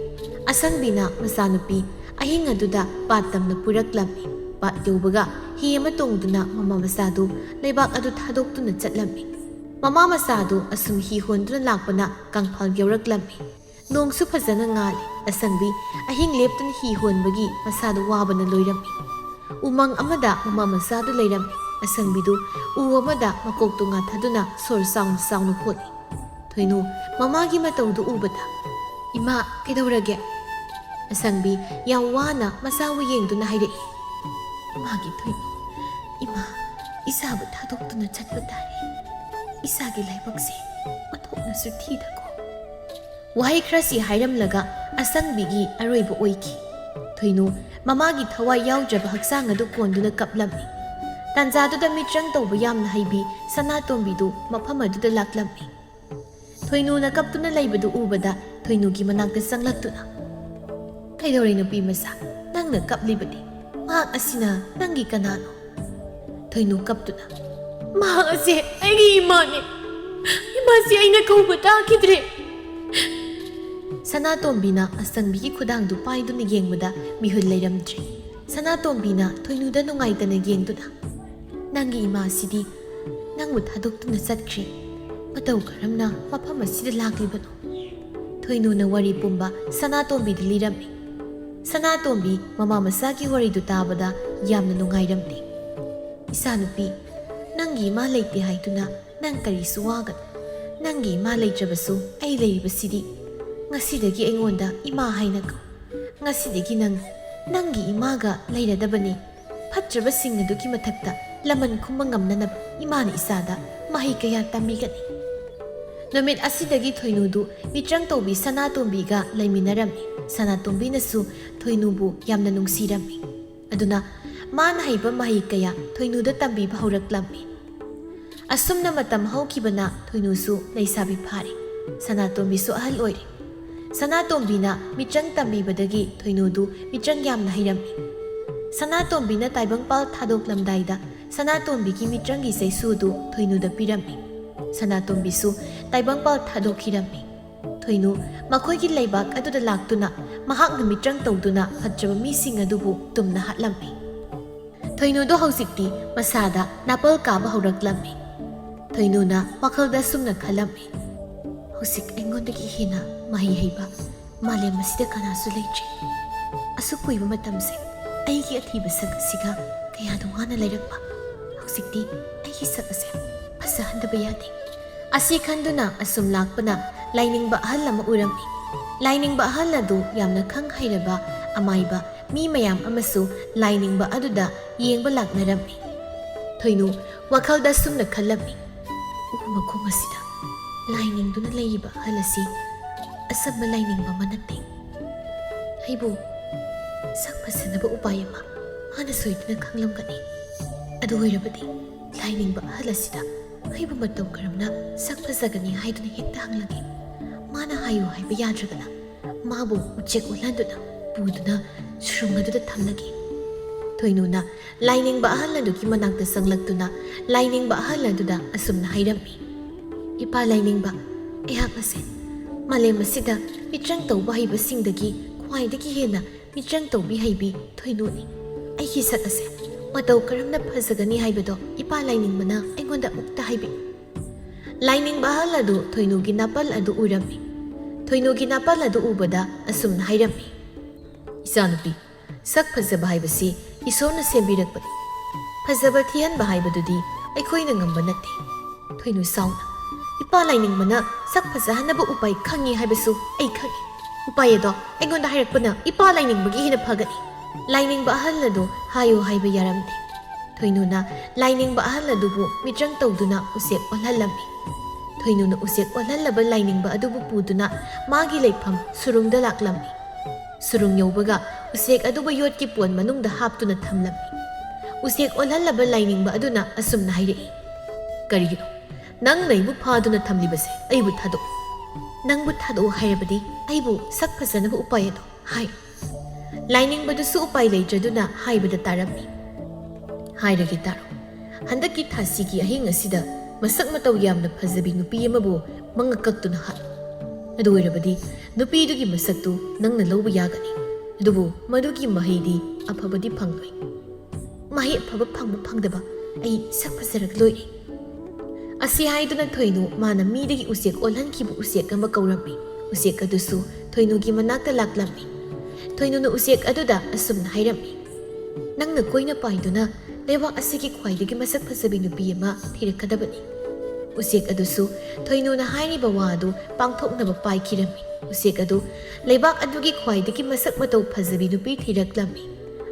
ꯑꯁꯪꯕꯤꯅ ꯃꯆꯥꯅꯨꯄꯤ ꯑꯍꯤꯡ ꯑꯗꯨꯗ ꯄꯥꯠ ꯇꯝꯅ ꯄꯨꯔꯛꯂꯝꯃꯤ ꯄꯥꯠ ꯌꯧꯕꯒ ꯍꯤ ꯑꯃ ꯇꯣꯡꯗꯨꯅ ꯃꯃꯥ ꯃꯆꯥꯗꯨ ꯂꯩꯕꯥꯛ ꯑꯗꯨ ꯊꯥꯗꯣꯛꯇꯨꯅ ꯆꯠꯂꯝꯃꯤ ꯃꯃꯥ ꯃꯆꯥꯗꯨ ꯑꯁꯨꯝ ꯍꯤ ꯍꯣꯟꯗꯨꯅ ꯂꯥꯛꯄꯅ ꯀꯪꯐꯥꯜ ꯌꯧꯔꯛꯂꯝꯃꯤ ꯅꯣꯡꯁꯨ ꯐꯖꯅ ꯉꯥꯜꯂꯤ ꯑꯁꯪꯕꯤ ꯑꯍꯤꯡ ꯂꯦꯞꯇꯨꯅ ꯍꯤ ꯍꯣꯟꯕꯒꯤ ꯃꯁꯥꯗꯨ ꯋꯥꯕꯅ ꯂꯣꯏꯔꯝꯃꯤ ꯎꯃꯪ ꯑꯃꯗ ꯃꯃꯥ ꯃꯆꯥꯗꯨ ꯂꯩꯔꯝꯃꯤ ꯑꯁꯪꯕꯤꯗꯨ ꯎ ꯑꯃꯗ ꯃꯀꯣꯛꯇꯨ ꯉꯥꯊꯗꯨꯅ ꯁꯣꯔ ꯆꯥꯎꯅ ꯆꯥꯎꯅ ꯍꯣꯠꯂꯤ ꯊꯣꯏꯅꯨ ꯃꯃꯥꯒꯤ ꯃꯇꯧꯗꯨ ꯎꯕꯗ ꯏꯃꯥ ꯀꯩꯗꯧꯔꯒꯦ ꯑꯁꯪꯕꯤ ꯌꯥꯝ ꯋꯥꯅ ꯃꯆꯥꯕꯨ ꯌꯦꯡꯗꯨꯅ ꯍꯥꯏꯔꯛꯏ ꯏꯃꯥꯒꯤ ꯊꯣꯏꯅꯨ ꯏꯃꯥ ꯏꯆꯥꯕꯨ ꯊꯥꯗꯣꯛꯇꯨꯅ ꯆꯠꯄ ꯇꯥꯔꯦ ꯏꯆꯥꯒꯤ ꯂꯥꯏꯕꯛꯁꯦ ꯑꯣꯟꯊꯣꯛꯅꯁꯨ ꯊꯤꯗꯀꯣ ꯋꯥꯍꯩ ꯈꯔꯁꯤ ꯍꯥꯏꯔꯝꯂꯒ ꯑꯁꯪꯕꯤꯒꯤ ꯑꯔꯣꯏꯕ ꯑꯣꯏꯈꯤ ꯊꯣꯏꯅꯨ ꯃꯃꯥꯒꯤ ꯊꯋꯥꯏ ꯌꯥꯎꯗ꯭ꯔꯕ ꯍꯛꯆꯥꯡ ꯑꯗꯨ ꯀꯣꯟꯗꯨꯅ ꯀꯞꯂꯝꯃꯤ꯫ ꯇꯥꯟꯖꯥꯗꯨꯗ ꯃꯤꯇ꯭ꯔꯪ ꯇꯧꯕ ꯌꯥꯝꯅ ꯍꯩꯕꯤ ꯁꯅꯥꯇꯣꯝꯕꯤꯗꯨ ꯃꯐꯝ ꯑꯗꯨꯗ ꯂꯥꯛꯂꯝꯃꯤ꯫ ꯊꯣꯏꯅꯨꯅ ꯀꯞꯇꯨꯅ ꯂꯩꯕꯗꯨ ꯎꯕꯗ ꯊꯣꯏꯅꯨꯒꯤ ꯃꯅꯥꯛꯇ ꯆꯪꯂꯛꯇꯨꯅ, "ꯀꯩꯗꯧꯔꯦ ꯅꯨꯄꯤ ꯃꯆꯥ? ꯅꯪꯅ ꯀꯞꯂꯤꯕꯗꯤ? ꯃꯍꯥꯛ ꯑꯁꯤꯅ ꯅꯪꯒꯤ ꯀꯅꯥꯅꯣ?" ꯊꯣꯏꯅꯨ ꯀꯞꯇꯨꯅ, "ꯃꯍꯥꯛ ꯑꯁꯤ ꯑꯩꯒꯤ ꯏꯃꯥꯅꯤ. ꯏꯃꯥꯁꯤ ꯑꯩꯅ ꯀꯧꯕ ꯇꯥꯈꯤꯗ꯭ꯔꯦ." ꯁꯅꯥꯇꯣꯝꯕꯤꯅ ꯑꯁꯪꯕꯤꯒꯤ ꯈꯨꯗꯥꯡꯗꯨ ꯄꯥꯏꯗꯨꯅ ꯌꯦꯡꯕꯗ ꯃꯤꯍꯨꯟ ꯂꯩꯔꯝꯗ꯭ꯔꯦ꯫ ꯁꯅꯥꯇꯣꯝꯕꯤꯅ ꯊꯣꯏꯅꯨꯗ ꯅꯨꯡꯉꯥꯏꯇꯅ ꯌꯦꯡꯗꯨꯅ, "ꯅꯪꯒꯤ ꯏꯃꯥꯁꯤꯗꯤ ꯅꯪꯕꯨ ꯊꯥꯗꯣꯛꯇꯨꯅ ꯆꯠꯈ꯭ꯔꯦ. ꯃꯇꯧ ꯀꯔꯝꯅ ꯃꯐꯝ ꯑꯁꯤꯗ ꯂꯥꯛꯂꯤꯕꯅꯣ?" ꯊꯣꯏꯅꯨꯅ ꯋꯥꯔꯤ ꯄꯨꯝꯕ ꯁꯅꯥꯇꯣꯝꯕꯤꯗ ꯂꯤꯔꯝꯃꯤ꯫ ꯁꯅꯥꯇꯣꯝꯕꯤ ꯃꯃꯥ ꯃꯆꯥꯒꯤ ꯋꯥꯔꯤꯗꯨ ꯇꯥꯕꯗ ꯌꯥꯝꯅ ꯅꯨꯡꯉꯥꯏꯔꯝꯗꯦ꯫ "ꯏꯆꯥꯅꯨꯄꯤ, ꯅꯪꯒꯤ ꯏꯃꯥ ꯂꯩꯇꯦ ꯍꯥꯏꯗꯨꯅ ꯅꯪ ꯀꯔꯤꯁꯨ ꯋꯥꯒꯅꯨ. ꯅꯪꯒꯤ ꯏꯃꯥ ꯂꯩꯇ꯭ꯔꯕꯁꯨ ꯑꯩ ꯂꯩꯔꯤꯕꯁꯤꯗꯤ. ꯉꯁꯤꯗꯒꯤ ꯑꯩꯉꯣꯟꯗ ꯏꯃꯥ ꯍꯥꯏꯅ ꯀꯧ. ꯉꯁꯤꯗꯒꯤ ꯅꯪꯒꯤ ꯏꯃꯥꯒ ꯂꯩꯔꯗꯕꯅꯤ. ꯐꯠꯇ꯭ꯔꯕꯁꯤꯡ ꯑꯗꯨꯒꯤ ꯃꯊꯛꯇ ꯂꯃꯟ ꯈꯨꯝꯕ ꯉꯝꯅꯅꯕ ꯏꯃꯥꯅ ꯏꯆꯥꯗ ꯃꯍꯩ ꯀꯌꯥ ꯇꯝꯕꯤꯒꯅꯤ." ꯅꯨꯃꯤꯠ ꯑꯁꯤꯗꯒꯤ ꯊꯣꯏꯅꯨꯗꯨ ꯃꯤꯇ꯭ꯔꯪ ꯇꯧꯕꯤ ꯁꯅꯥꯇꯣꯝꯕꯤꯒ ꯂꯩꯃꯤꯟꯅꯔꯝꯃꯤ꯫ ꯁꯅꯥꯇꯣꯝꯕꯤꯅꯁꯨ ꯊꯣꯏꯅꯨꯕꯨ ꯌꯥꯝꯅ ꯅꯨꯡꯁꯤꯔꯝꯃꯤ꯫ ꯑꯗꯨꯅ ꯃꯥꯅ ꯍꯩꯕ ꯃꯍꯩ ꯀꯌꯥ ꯊꯣꯏꯅꯨꯗ ꯇꯝꯕꯤꯕ ꯍꯧꯔꯛꯂꯝꯃꯤ꯫ ꯑꯁꯨꯝꯅ ꯃꯇꯝ ꯍꯧꯈꯤꯕꯅ ꯊꯣꯏꯅꯨꯁꯨ ꯂꯩꯁꯥꯕꯤ ꯐꯥꯔꯦ꯫ ꯁꯅꯥꯇꯣꯝꯕꯤꯁꯨ ꯑꯍꯜ ꯑꯣꯏꯔꯦ꯫ ꯁꯅꯥꯇꯣꯝꯕꯤꯅ ꯃꯤꯇ꯭ꯔꯪ ꯇꯝꯕꯤꯕꯗꯒꯤ ꯊꯣꯏꯅꯨꯗꯨ ꯃꯤꯇ꯭ꯔꯪ ꯌꯥꯝꯅ ꯍꯩꯔꯝꯃꯤ꯫ ꯁꯅꯥꯇꯣꯝꯕꯤꯅ ꯇꯥꯏꯕꯪꯄꯥꯜ ꯊꯥꯗꯣꯛꯂꯝꯗꯥꯏꯗ ꯁꯅꯥꯇꯣꯝꯕꯤꯒꯤ ꯃꯤꯇ꯭ꯔꯪꯒꯤ ꯆꯩꯁꯨꯗꯨ ꯊꯣꯏꯅꯨꯗ ꯄꯤꯔꯝꯃꯤ꯫ ꯁꯅꯥꯇꯣꯝꯕꯤꯁꯨ ꯇꯥꯏꯕꯪꯄꯥꯜ ꯊꯥꯗꯣꯛꯈꯤꯔꯝꯃꯤ꯫ ꯊꯣꯏꯅꯨ ꯃꯈꯣꯏꯒꯤ ꯂꯩꯕꯥꯛ ꯑꯗꯨꯗ ꯂꯥꯛꯇꯨꯅ ꯃꯍꯥꯛꯅ ꯃꯤꯇ꯭ꯔꯪ ꯇꯧꯗꯨꯅ ꯐꯠꯇ꯭ꯔꯕ ꯃꯤꯁꯤꯡ ꯑꯗꯨꯕꯨ ꯇꯨꯝꯅ ꯍꯥꯠꯂꯝꯃꯤ꯫ ꯊꯣꯏꯅꯨꯗꯣ ꯍꯧꯖꯤꯛꯇꯤ ꯃꯁꯥꯗ ꯅꯥꯄꯜ ꯀꯥꯕ ꯍꯧꯔꯛꯂꯝꯃꯤ꯫ ꯊꯣꯏꯅꯨꯅ ꯋꯥꯈꯜꯗ ꯁꯨꯝꯅ ꯈꯜꯂꯝꯃꯤ, "ꯍꯧꯖꯤꯛ ꯑꯩꯉꯣꯟꯗꯒꯤ ꯍꯦꯟꯅ ꯃꯍꯩ ꯍꯩꯕ ꯃꯥꯂꯦꯝ ꯑꯁꯤꯗ ꯀꯅꯥꯁꯨ ꯂꯩꯇ꯭ꯔꯦ꯫ ꯑꯁꯨꯛ ꯀꯨꯏꯕ ꯃꯇꯝꯁꯦ ꯑꯩꯒꯤ ꯑꯊꯤꯕ ꯁꯛ ꯑꯁꯤꯒ ꯀꯌꯥꯗ ꯋꯥꯅ ꯂꯩꯔꯛꯄ. ꯍꯧꯖꯤꯛꯇꯤ ꯑꯩꯒꯤ ꯁꯛ ꯑꯁꯦ ꯐꯖꯍꯟꯗꯕ ꯌꯥꯗꯦ." ꯑꯁꯤ ꯈꯟꯗꯨꯅ ꯑꯁꯨꯝ ꯂꯥꯛꯄꯅ ꯂꯥꯏꯅꯤꯡꯕ ꯑꯍꯜ ꯑꯃ ꯎꯔꯝꯃꯤ꯫ ꯂꯥꯏꯅꯤꯡꯕ ꯑꯍꯜ ꯑꯗꯨ ꯌꯥꯝꯅ ꯈꯪ ꯍꯩꯔꯕ ꯑꯃꯥꯏꯕ ꯃꯤ ꯃꯌꯥꯝ ꯑꯃꯁꯨ ꯂꯥꯏꯅꯤꯡꯕ ꯑꯗꯨꯗ ꯌꯦꯡꯕ ꯂꯥꯛꯅꯔꯝꯃꯤ꯫ ꯊꯣꯏꯅꯨ ꯋꯥꯈꯜꯗ ꯁꯨꯝꯅ ꯈꯜꯂꯝꯃꯤ, "ꯎ ꯃꯈꯣꯡ ꯑꯁꯤꯗ ꯂꯥꯏꯅꯤꯡꯗꯨꯅ ꯂꯩꯔꯤꯕ ꯑꯍꯜ ꯑꯁꯤ ꯑꯁꯝꯕ ꯂꯥꯏꯅꯤꯡꯕ ꯑꯃ ꯅꯠꯇꯦ. ꯑꯩꯕꯨ ꯁꯛ ꯐꯖꯅꯕ ꯎꯄꯥꯏ ꯑꯃ ꯃꯥꯅ ꯁꯣꯏꯗꯅ ꯈꯪꯂꯝꯒꯅꯤ. ꯑꯗꯨ ꯑꯣꯏꯔꯕꯗꯤ ꯂꯥꯏꯅꯤꯡꯕ ꯑꯍꯜ ꯑꯁꯤꯗ ꯑꯩꯕꯨ ꯃꯇꯧ ꯀꯔꯝꯅ ꯁꯛ ꯐꯖꯒꯅꯤ ꯍꯥꯏꯗꯨꯅ ꯍꯦꯛꯇ ꯍꯪꯂꯒꯦ. ꯃꯥꯅ ꯍꯥꯏꯌꯨ ꯍꯥꯏꯕ ꯌꯥꯗ꯭ꯔꯒꯅ ꯃꯥꯕꯨ ꯎꯆꯦꯛ ꯑꯣꯜꯍꯟꯗꯨꯅ ꯄꯨꯗꯨꯅ ꯁꯨꯔꯨꯡ ꯑꯗꯨꯗ ꯊꯝꯂꯒꯦ." ꯊꯣꯏꯅꯨꯅ ꯂꯥꯏꯅꯤꯡꯕ ꯑꯍꯜ ꯑꯗꯨꯒꯤ ꯃꯅꯥꯛꯇ ꯆꯪꯂꯛꯇꯨꯅ ꯂꯥꯏꯅꯤꯡꯕ ꯑꯍꯜ ꯑꯗꯨꯗ ꯑꯁꯨꯝꯅ ꯍꯥꯏꯔꯝꯃꯤ, "ꯏꯄꯥ ꯂꯥꯏꯅꯤꯡꯕ, ꯑꯩꯍꯥꯛ ꯑꯁꯦ ꯃꯥꯂꯦꯝ ꯑꯁꯤꯗ ꯃꯤꯇ꯭ꯔꯪ ꯇꯧꯕ ꯍꯩꯕꯁꯤꯡꯗꯒꯤ ꯈ꯭ꯋꯥꯏꯗꯒꯤ ꯍꯦꯟꯅ ꯃꯤꯇ꯭ꯔꯪ ꯇꯧꯕꯤ ꯍꯩꯕꯤ ꯊꯣꯏꯅꯨꯅꯤ. ꯑꯩꯒꯤ ꯁꯛ ꯑꯁꯦ ꯃꯇꯧ ꯀꯔꯝꯅ ꯐꯖꯒꯅꯤ ꯍꯥꯏꯕꯗꯣ ꯏꯄꯥ ꯂꯥꯏꯅꯤꯡꯕꯅ ꯑꯩꯉꯣꯟꯗ ꯑꯃꯨꯛꯇ ꯍꯥꯏꯕꯤꯌꯨ." ꯂꯥꯏꯅꯤꯡꯕ ꯑꯍꯜ ꯑꯗꯨ ꯊꯣꯏꯅꯨꯒꯤ ꯅꯥꯄꯜ ꯑꯗꯨ ꯎꯔꯝꯃꯤ꯫ ꯊꯣꯏꯅꯨꯒꯤ ꯅꯥꯄꯜ ꯑꯗꯨ ꯎꯕꯗ ꯑꯁꯨꯝꯅ ꯍꯥꯏꯔꯝꯃꯤ, "ꯏꯆꯥꯅꯨꯄꯤ, ꯁꯛ ꯐꯖꯕ ꯍꯥꯏꯕꯁꯤ ꯏꯁꯣꯔꯅ ꯁꯦꯝꯕꯤꯔꯛꯄꯅꯤ. ꯐꯖꯕ ꯊꯤꯍꯟꯕ ꯍꯥꯏꯕꯗꯨꯗꯤ ꯑꯩꯈꯣꯏꯅ ꯉꯝꯕ ꯅꯠꯇꯦ." ꯊꯣꯏꯅꯨ ꯁꯥꯎꯅ, "ꯏꯄꯥ ꯂꯥꯏꯅꯤꯡꯕꯅ ꯁꯛ ꯐꯖꯍꯟꯅꯕ ꯎꯄꯥꯏ ꯈꯪꯉꯤ ꯍꯥꯏꯕꯁꯨ ꯑꯩ ꯈꯪꯉꯤ. ꯎꯄꯥꯏ ꯑꯗꯣ ꯑꯩꯉꯣꯟꯗ ꯍꯥꯏꯔꯛꯄꯅ ꯏꯄꯥ ꯂꯥꯏꯅꯤꯡꯕꯒꯤ ꯍꯦꯟꯅ ꯐꯒꯅꯤ." ꯂꯥꯏꯅꯤꯡꯕ ꯑꯍꯜ ꯑꯗꯨ ꯍꯥꯏꯌꯨ ꯍꯥꯏꯕ ꯌꯥꯔꯝꯗꯦ꯫ ꯊꯣꯏꯅꯨꯅ ꯂꯥꯏꯅꯤꯡꯕ ꯑꯍꯜ ꯑꯗꯨꯕꯨ ꯃꯤꯇ꯭ꯔꯪ ꯇꯧꯗꯨꯅ ꯎꯆꯦꯛ ꯑꯣꯜꯍꯜꯂꯝꯃꯤ꯫ ꯊꯣꯏꯅꯨꯅ ꯎꯆꯦꯛ ꯑꯣꯜꯍꯜꯂꯕ ꯂꯥꯏꯅꯤꯡꯕ ꯑꯗꯨꯕꯨ ꯄꯨꯗꯨꯅ ꯃꯥꯒꯤ ꯂꯩꯐꯝ ꯁꯨꯔꯨꯡꯗ ꯂꯥꯛꯂꯝꯃꯤ꯫ ꯁꯨꯔꯨꯡ ꯌꯧꯕꯒ ꯎꯆꯦꯛ ꯑꯗꯨꯕꯨ ꯌꯣꯠꯀꯤ ꯄꯣꯟ ꯃꯅꯨꯡꯗ ꯍꯥꯞꯇꯨꯅ ꯊꯝꯂꯝꯃꯤ꯫ ꯎꯆꯦꯛ ꯑꯣꯜꯍꯜꯂꯕ ꯂꯥꯏꯅꯤꯡꯕ ꯑꯗꯨꯅ ꯑꯁꯨꯝꯅ ꯍꯥꯏꯔꯛꯏ, "ꯀꯔꯤꯒꯤꯅꯣ ꯅꯪꯅ ꯑꯩꯕꯨ ꯐꯥꯗꯨꯅ ꯊꯝꯂꯤꯕꯁꯦ? ꯑꯩꯕꯨ ꯊꯥꯗꯣꯛꯎ. ꯅꯪꯕꯨ ꯊꯥꯗꯣꯛꯎ ꯍꯥꯏꯔꯕꯗꯤ ꯑꯩꯕు ꯁꯛ ꯐꯖꯅꯕ ꯎꯄꯥꯏ ꯑꯗꯣ ꯍꯥꯏꯌꯨ." ꯂꯥꯏꯅꯤꯡꯕꯗꯨꯁꯨ ꯎꯄꯥꯏ ꯂꯩꯇ꯭ꯔꯗꯨꯅ ꯍꯥꯏꯕꯗ ꯇꯥꯔꯝꯃꯤ, "ꯍꯥꯏꯔꯒꯦ ꯇꯥꯔꯣ. ꯍꯟꯗꯛꯀꯤ ꯊꯥꯁꯤꯒꯤ ꯑꯍꯤꯡ ꯑꯁꯤꯗ ꯃꯁꯛ ꯃꯇꯧ ꯌꯥꯝꯅ ꯐꯖꯕꯤ ꯅꯨꯄꯤ ꯑꯃꯕꯨ ꯃꯉꯛ ꯀꯛꯇꯨꯅ ꯍꯥꯠꯂꯨ. ꯑꯗꯨ ꯑꯣꯏꯔꯕꯗꯤ ꯅꯨꯄꯤꯗꯨꯒꯤ ꯃꯁꯛꯇꯨ ꯅꯪꯅ ꯂꯧꯕ ꯌꯥꯒꯅꯤ. ꯑꯗꯨꯕꯨ ꯃꯗꯨꯒꯤ ꯃꯍꯩꯗꯤ ꯑꯐꯕꯗꯤ ꯐꯪꯂꯣꯏ. ꯃꯍꯩ ꯑꯐꯕ ꯐꯪꯕ ꯐꯪꯗꯕ ꯑꯩ ꯁꯛ ꯐꯖꯔꯛꯂꯣꯏ." ꯑꯁꯤ ꯍꯥꯏꯗꯨꯅ ꯊꯣꯏꯅꯨ ꯃꯥꯅ ꯃꯤꯗꯒꯤ ꯎꯆꯦꯛ ꯑꯣꯜꯍꯟꯈꯤꯕ ꯎꯆꯦꯛ ꯑꯃ ꯀꯧꯔꯝꯃꯤ꯫ ꯎꯆꯦꯛ ꯑꯗꯨꯁꯨ ꯊꯣꯏꯅꯨꯒꯤ ꯃꯅꯥꯛꯇ ꯂꯥꯛꯂꯝꯃꯤ꯫ ꯊꯣꯏꯅꯨꯅ ꯎꯆꯦꯛ ꯑꯗꯨꯗ ꯑꯁꯨꯝꯅ ꯍꯥꯏꯔꯝꯃꯤ, "ꯅꯪꯅ ꯀꯣꯏꯅ ꯄꯥꯏꯗꯨꯅ ꯂꯩꯕꯥꯛ ꯑꯁꯤꯒꯤ ꯈ꯭ꯋꯥꯏꯗꯒꯤ ꯃꯁꯛ ꯐꯖꯕꯤ ꯅꯨꯄꯤ ꯑꯃ ꯊꯤꯔꯛꯀꯗꯕꯅꯤ." ꯎꯆꯦꯛ ꯑꯗꯨꯁꯨ ꯊꯣꯏꯅꯨꯅ ꯍꯥꯏꯔꯤꯕ ꯋꯥ ꯑꯗꯨ ꯄꯥꯡꯊꯣꯛꯅꯕ ꯄꯥꯏꯈꯤꯔꯝꯃꯤ꯫ ꯎꯆꯦꯛ ꯑꯗꯨ ꯂꯩꯕꯥꯛ ꯑꯗꯨꯒꯤ ꯈ꯭ꯋꯥꯏꯗꯒꯤ ꯃꯁꯛ ꯃꯇꯧ ꯐꯖꯕꯤ ꯅꯨꯄꯤ ꯊꯤꯔꯛꯂꯝꯃꯤ꯫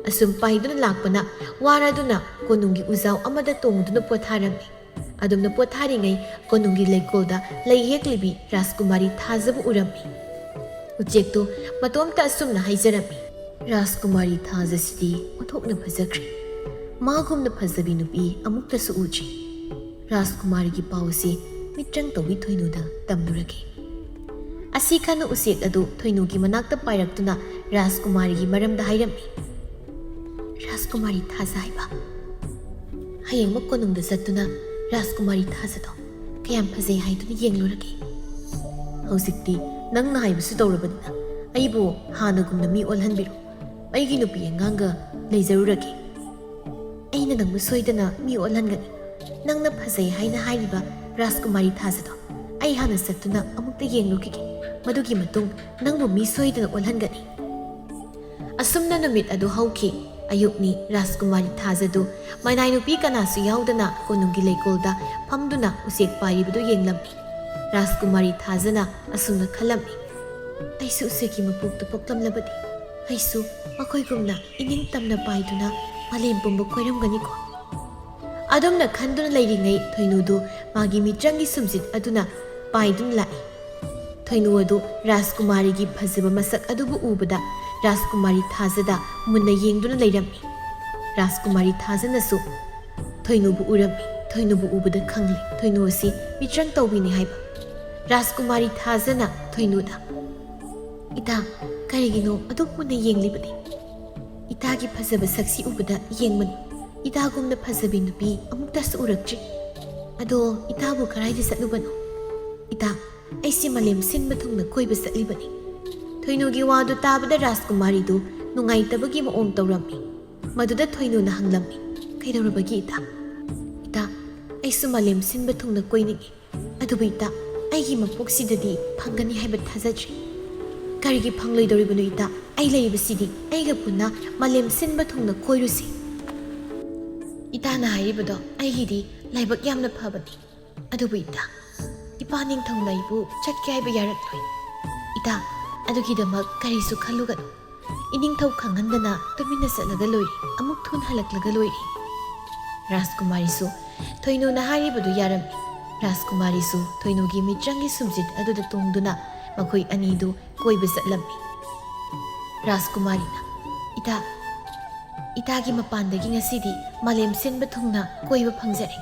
ꯑꯁꯨꯝ ꯄꯥꯏꯗꯨꯅ ꯂꯥꯛꯄꯅ ꯋꯥꯔꯗꯨꯅ ꯀꯣꯅꯨꯡꯒꯤ ꯎꯖꯥꯎ ꯑꯃꯗ ꯇꯣꯡꯗꯨꯅ ꯄꯣꯊꯥꯔꯝꯃꯤ꯫ ꯑꯗꯨꯝꯅ ꯄꯣꯊꯥꯔꯤꯉꯩ ꯀꯣꯅꯨꯡꯒꯤ ꯂꯩꯀꯣꯜꯗ ꯂꯩ ꯍꯦꯛꯂꯤꯕꯤ ꯔꯥꯖꯀꯨꯃꯥꯔꯤ ꯊꯥꯖꯕ ꯎꯔꯝꯃꯤ꯫ ꯎꯆꯦꯛꯇꯨ ꯃꯇꯣꯝꯇ ꯑꯁꯨꯝꯅ ꯍꯥꯏꯖꯔꯝꯃꯤ, ꯔꯥꯖꯀꯨꯃꯥꯔꯤ ꯊꯥꯖꯁꯤꯗꯤ ꯑꯣꯟꯊꯣꯛꯅ ꯐꯖꯈ꯭ꯔꯦ꯫ ꯃꯥꯒꯨꯝꯅ ꯐꯖꯕꯤ ꯅꯨꯄꯤ ꯑꯃꯨꯛꯇꯁꯨ ꯎꯗ꯭ꯔꯤ꯫ ꯔꯥꯖꯀꯨꯃꯥꯔꯤꯒꯤ ꯄꯥꯎ ꯑꯁꯤ ꯃꯤꯇ꯭ꯔꯪ ꯇꯧꯕꯤ ꯊꯣꯏꯅꯨꯗ ꯇꯝꯂꯨꯔꯒꯦ꯫ ꯑꯁꯤ ꯈꯟꯅ ꯎꯆꯦꯛ ꯑꯗꯨ ꯊꯣꯏꯅꯨꯒꯤ ꯃꯅꯥꯛꯇ ꯄꯥꯏꯔꯛꯇꯨꯅ ꯔꯥꯖꯀꯨꯃꯥꯔꯤꯒꯤ ꯃꯔꯝꯗ ꯍꯥꯏꯔꯝꯃꯤ꯫ ꯔꯥꯖꯀꯨꯃꯥꯔꯤ ꯊꯥꯖ ꯍꯥꯏꯕ꯫ ꯍꯌꯦꯡꯃꯛ ꯀꯣꯅꯨꯡꯗ ꯆꯠꯇꯨꯅ ꯔꯥꯖꯀꯨꯃꯥꯔꯤ ꯊꯥꯖꯗꯣ ꯀꯌꯥꯝ ꯐꯖꯩ ꯍꯥꯏꯗꯨꯅ ꯌꯦꯡꯂꯨꯔꯒꯦ꯫ ꯍꯧꯖꯤꯛꯇꯤ ꯅꯪꯅ ꯍꯥꯏꯕꯁꯨ ꯇꯧꯔꯕꯅꯤꯅ ꯑꯩꯕꯨ ꯍꯥꯟꯅꯒꯨꯝꯅ ꯃꯤ ꯑꯣꯜꯍꯟꯕꯤꯔꯣ꯫ ꯑꯩꯒꯤ ꯅꯨꯄꯤ ꯑꯉꯥꯡꯒ ꯂꯩꯖꯔꯨꯔꯒꯦ꯫ ꯑꯩꯅ ꯅꯪꯕꯨ ꯁꯣꯏꯗꯅ ꯃꯤ ꯑꯣꯜꯍꯟꯒꯅꯤ꯫ ꯅꯪꯅ ꯐꯖꯩ ꯍꯥꯏꯅ ꯍꯥꯏꯔꯤꯕ ꯔꯥꯖꯀꯨꯃꯥꯔꯤ ꯊꯥꯖꯗꯣ ꯑꯩ ꯍꯥꯟꯅ ꯆꯠꯇꯨꯅ ꯑꯃꯨꯛꯇ ꯌꯦꯡꯂꯨꯈꯤꯒꯦ꯫ ꯃꯗꯨꯒꯤ ꯃꯇꯨꯡ ꯅꯪꯕꯨ ꯃꯤ ꯁꯣꯏꯗꯅ ꯑꯣꯜꯍꯟꯒꯅꯤ꯫ ꯑꯁꯨꯝꯅ ꯅꯨꯃꯤꯠ ꯑꯗꯨ ꯍꯧꯈꯤ꯫ ꯑꯌꯨꯛꯅꯤ ꯔꯥꯖꯀꯨꯃꯥꯔꯤ ꯊꯥꯖꯗꯨ ꯃꯅꯥꯏ ꯅꯨꯄꯤ ꯀꯅꯥꯁꯨ ꯌꯥꯎꯗꯅ ꯀꯣꯅꯨꯡꯒꯤ ꯂꯩꯀꯣꯜꯗ ꯐꯝꯗꯨꯅ ꯎꯆꯦꯛ ꯄꯥꯏꯔꯤꯕꯗꯨ ꯌꯦꯡꯂꯝꯃꯤ꯫ ꯔꯥꯖꯀꯨꯃꯥꯔꯤ ꯊꯥꯖꯅ ꯑꯁꯨꯝꯅ ꯈꯜꯂꯝꯃꯤ꯫ ꯑꯩꯁꯨ ꯎꯆꯦꯛꯀꯤ ꯃꯄꯣꯛꯇ ꯄꯣꯛꯂꯝꯂꯕꯗꯤ ꯑꯩꯁꯨ ꯃꯈꯣꯏꯒꯨꯝꯅ ꯏꯅꯤꯡ ꯇꯝꯅ ꯄꯥꯏꯗꯨꯅ ꯃꯥꯂꯦꯝ ꯄꯨꯝꯕ ꯀꯣꯏꯔꯝꯒꯅꯤꯀꯣ꯫ ꯑꯗꯨꯝꯅ ꯈꯟꯗꯨꯅ ꯂꯩꯔꯤꯉꯩ ꯊꯣꯏꯅꯨꯗꯨ ꯃꯥꯒꯤ ꯃꯤꯇ꯭ꯔꯪꯒꯤ ꯁꯨꯝꯁꯤꯠ ꯑꯗꯨꯅ ꯄꯥꯏꯗꯨꯅ ꯂꯥꯛꯏ꯫ ꯊꯣꯏꯅꯨ ꯑꯗꯨ ꯔꯥꯖꯀꯨꯃꯥꯔꯤꯒꯤ ꯐꯖꯕ ꯃꯁꯛ ꯑꯗꯨꯕꯨ ꯎꯕꯗ ꯔꯥꯖꯀꯨꯃꯥꯔꯤ ꯊꯥꯖꯗ ꯃꯨꯟꯅ ꯌꯦꯡꯗꯨꯅ ꯂꯩꯔꯝꯃꯤ꯫ ꯔꯥꯖꯀꯨꯃꯥꯔꯤ ꯊꯥꯖꯅꯁꯨ ꯊꯣꯏꯅꯨꯕꯨ ꯎꯔꯝꯃꯤ꯫ ꯊꯣꯏꯅꯨꯕꯨ ꯎꯕꯗ ꯈꯪꯂꯦ ꯊꯣꯏꯅꯨ ꯑꯁꯤ ꯃꯤꯇ꯭ꯔꯪ ꯇꯧꯕꯤꯅꯤ ꯍꯥꯏꯕ꯫ ꯔꯥꯖꯀꯨꯃꯥꯔꯤ ꯊꯥꯖꯅ ꯊꯣꯏꯅꯨꯗ "ꯏꯇꯥ, ꯀꯔꯤꯒꯤꯅꯣ ꯑꯗꯨꯛ ꯃꯨꯟꯅ ꯌꯦꯡꯂꯤꯕꯗꯤ? ꯏꯇꯥꯒꯤ ꯐꯖꯕ ꯁꯛꯁꯤ ꯎꯕꯗ ꯌꯦꯡꯕꯅꯤ꯫ ꯏꯇꯥꯒꯨꯝꯅ ꯐꯖꯕꯤ ꯅꯨꯄꯤ ꯑꯃꯨꯛꯇꯁꯨ ꯎꯔꯛꯇ꯭ꯔꯤ꯫ ꯑꯗꯣ ꯏꯇꯥꯕꯨ ꯀꯔꯥꯏꯗ ꯆꯠꯂꯨꯕꯅꯣ? ꯏꯇꯥ, ꯑꯩꯁꯤ ꯃꯥꯂꯦꯝ ꯁꯤꯟꯕ ꯊꯨꯡꯅ ꯀꯣꯏꯕ ꯆꯠꯂꯤꯕꯅꯤ꯫ ꯊꯣꯏꯅꯨꯒꯤ ꯋꯥꯗꯨ ꯇꯥꯕꯗ ꯔꯥꯖꯀꯨꯃꯥꯔꯤꯗꯨ ꯅꯨꯡꯉꯥꯏꯇꯕꯒꯤ ꯃꯑꯣꯡ ꯇꯧꯔꯝꯃꯤ꯫ ꯃꯗꯨꯗ ꯊꯣꯏꯅꯨꯅ ꯍꯪꯂꯝꯃꯤ, "ꯀꯩꯗꯧꯔꯕꯒꯦ ꯏꯇꯥ?" "ꯏꯇꯥ, ꯑꯩꯁꯨ ꯃꯥꯂꯦꯝ ꯁꯤꯟꯕ ꯊꯨꯡꯅ ꯀꯣꯏꯅꯤꯡꯉꯤ꯫ ꯑꯗꯨꯕꯨ ꯏꯇꯥ, ꯑꯩꯒꯤ ꯃꯄꯣꯛꯁꯤꯗꯗꯤ ꯐꯪꯒꯅꯤ ꯍꯥꯏꯕ ꯊꯥꯖꯗ꯭ꯔꯤ꯫ ꯀꯔꯤꯒꯤ ꯐꯪꯂꯣꯏꯗꯧꯔꯤꯕꯅꯣ ꯏꯇꯥ? ꯑꯩ ꯂꯩꯔꯤꯕꯁꯤꯗꯤ ꯑꯩꯒ ꯄꯨꯟꯅ ꯃꯥꯂꯦꯝ ꯁꯤꯟꯕ ꯊꯨꯡꯅ ꯀꯣꯏꯔꯨꯁꯤ꯫ ꯏꯇꯥꯅ ꯍꯥꯏꯔꯤꯕꯗꯣ ꯑꯩꯒꯤꯗꯤ ꯂꯥꯏꯕꯛ ꯌꯥꯝꯅ ꯐꯕꯅꯤ꯫ ꯑꯗꯨꯕꯨ ꯏꯇꯥ, ꯏꯄꯥ ꯅꯤꯡꯊꯧꯅ ꯑꯩꯕꯨ ꯆꯠꯀꯦ ꯍꯥꯏꯕ ꯌꯥꯔꯛꯂꯣꯏ꯫ ꯏꯇꯥ, ꯑꯗꯨꯒꯤꯗꯃꯛ ꯀꯔꯤꯁꯨ ꯈꯜꯂꯨꯒꯅꯨ꯫ ꯏꯅꯤꯡꯊꯧ ꯈꯪꯍꯟꯗꯅ ꯇꯨꯃꯤꯟꯅ ꯆꯠꯂꯒ ꯂꯣꯏꯔꯦ꯫ ꯑꯃꯨꯛ ꯊꯨꯅ ꯍꯜꯂꯛꯂꯒ ꯂꯣꯏꯔꯦ꯫ ꯔꯥꯖꯀꯨꯃꯥꯔꯤꯁꯨ ꯊꯣꯏꯅꯨꯅ ꯍꯥꯏꯔꯤꯕꯗꯨ ꯌꯥꯔꯝꯃꯤ꯫ ꯔꯥꯖꯀꯨꯃꯥꯔꯤꯁꯨ ꯊꯣꯏꯅꯨꯒꯤ ꯃꯤꯇ꯭ꯔꯪꯒꯤ ꯁꯨꯝꯁꯤꯠ ꯑꯗꯨꯗ ꯇꯣꯡꯗꯨꯅ ꯃꯈꯣꯏ ꯑꯅꯤꯗꯨ ꯀꯣꯏꯕ ꯆꯠꯂꯝꯃꯤ꯫ ꯔꯥꯖꯀꯨꯃꯥꯔꯤꯅ "ꯏꯇꯥ, ꯏꯇꯥꯒꯤ ꯃꯄꯥꯟꯗꯒꯤ ꯉꯁꯤꯗꯤ ꯃꯥꯂꯦꯝ ꯁꯤꯟꯕ ꯊꯨꯡꯅ ꯀꯣꯏꯕ ꯐꯪꯖꯔꯦ꯫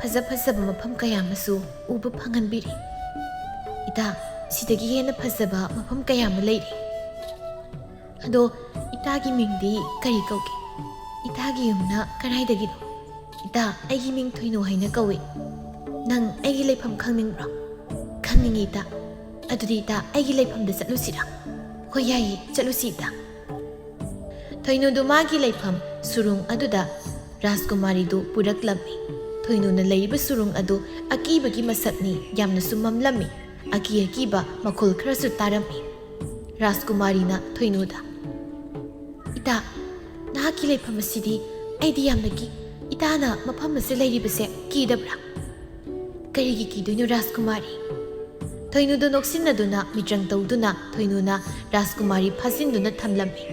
ꯐꯖ ꯐꯖꯕ ꯃꯐꯝ ꯀꯌꯥ ꯑꯃꯁꯨ ꯎꯕ ꯐꯪꯍꯟꯕꯤꯔꯦ꯫ ꯏꯇꯥ, ꯁꯤꯗꯒꯤ ꯍꯦꯟꯅ ꯐꯖꯕ ꯃꯐꯝ ꯀꯌꯥ ꯑꯃ ꯂꯩꯔꯦ꯫ ꯑꯗꯣ ꯏꯇꯥꯒꯤ ꯃꯤꯡꯗꯤ ꯀꯔꯤ ꯀꯧꯒꯦ? ꯏꯇꯥꯒꯤ ꯌꯨꯝꯅ ꯀꯔꯥꯏꯗꯒꯤꯅꯣ? ꯏꯇꯥ, ꯑꯩꯒꯤ ꯃꯤꯡ ꯊꯣꯏꯅꯨ ꯍꯥꯏꯅ ꯀꯧꯏ꯫ ꯅꯪ ꯑꯩꯒꯤ ꯂꯩꯐꯝ ꯈꯪꯅꯤꯡꯕ꯭ꯔꯣ? ꯈꯪꯅꯤꯡꯉꯤ ꯏꯇꯥ꯫ ꯑꯗꯨꯗꯤ ꯏꯇꯥ, ꯑꯩꯒꯤ ꯂꯩꯐꯝꯗ ꯆꯠꯂꯨꯁꯤꯔꯥ? ꯍꯣꯏ ꯌꯥꯏꯌꯦ, ꯆꯠꯂꯨꯁꯤ ꯏꯇꯥ꯫ ꯊꯣꯏꯅꯨꯗꯨ ꯃꯥꯒꯤ ꯂꯩꯐꯝ ꯁꯨꯔꯨꯡ ꯑꯗꯨꯗ ꯔꯥꯖꯀꯨꯃꯥꯔꯤꯗꯨ ꯄꯨꯔꯛꯂꯝꯃꯤ꯫ ꯊꯣꯏꯅꯨꯅ ꯂꯩꯔꯤꯕ ꯁꯨꯔꯨꯡ ꯑꯗꯨ ꯑꯀꯤꯕꯒꯤ ꯃꯁꯛꯅꯤ ꯌꯥꯝꯅꯁꯨ ꯃꯝꯂꯝꯃꯤ꯫ ꯑꯀꯤꯕ ꯃꯈꯣꯜ ꯈꯔꯁꯨ ꯇꯥꯔꯝꯃꯤ꯫ ꯔꯥꯖꯀꯨꯃꯥꯔꯤꯅ ꯊꯣꯏꯅꯨꯗ "ꯏꯇꯥ, ꯅꯍꯥꯛꯀꯤ ꯂꯩꯐꯝ ꯑꯁꯤꯗꯤ ꯑꯩꯗꯤ ꯌꯥꯝꯅ ꯀꯤ꯫ ꯏꯇꯥꯅ ꯃꯐꯝ ꯑꯁꯤ ꯂꯩꯔꯤꯕꯁꯦ ꯀꯤꯗꯕ꯭ꯔꯥ?" "ꯀꯔꯤꯒꯤ ꯀꯤꯗꯣꯏꯅꯣ ꯔꯥꯖꯀꯨꯃꯥꯔꯤ?" ꯊꯣꯏꯅꯨꯗꯨ ꯅꯣꯛꯁꯤꯟꯅꯗꯨꯅ ꯃꯤꯇ꯭ꯔꯪ ꯇꯧꯗꯨꯅ ꯊꯣꯏꯅꯨꯅ ꯔꯥꯖꯀꯨꯃꯥꯔꯤ ꯐꯥꯖꯤꯟꯗꯨꯅ ꯊꯝꯂꯝꯃꯤ꯫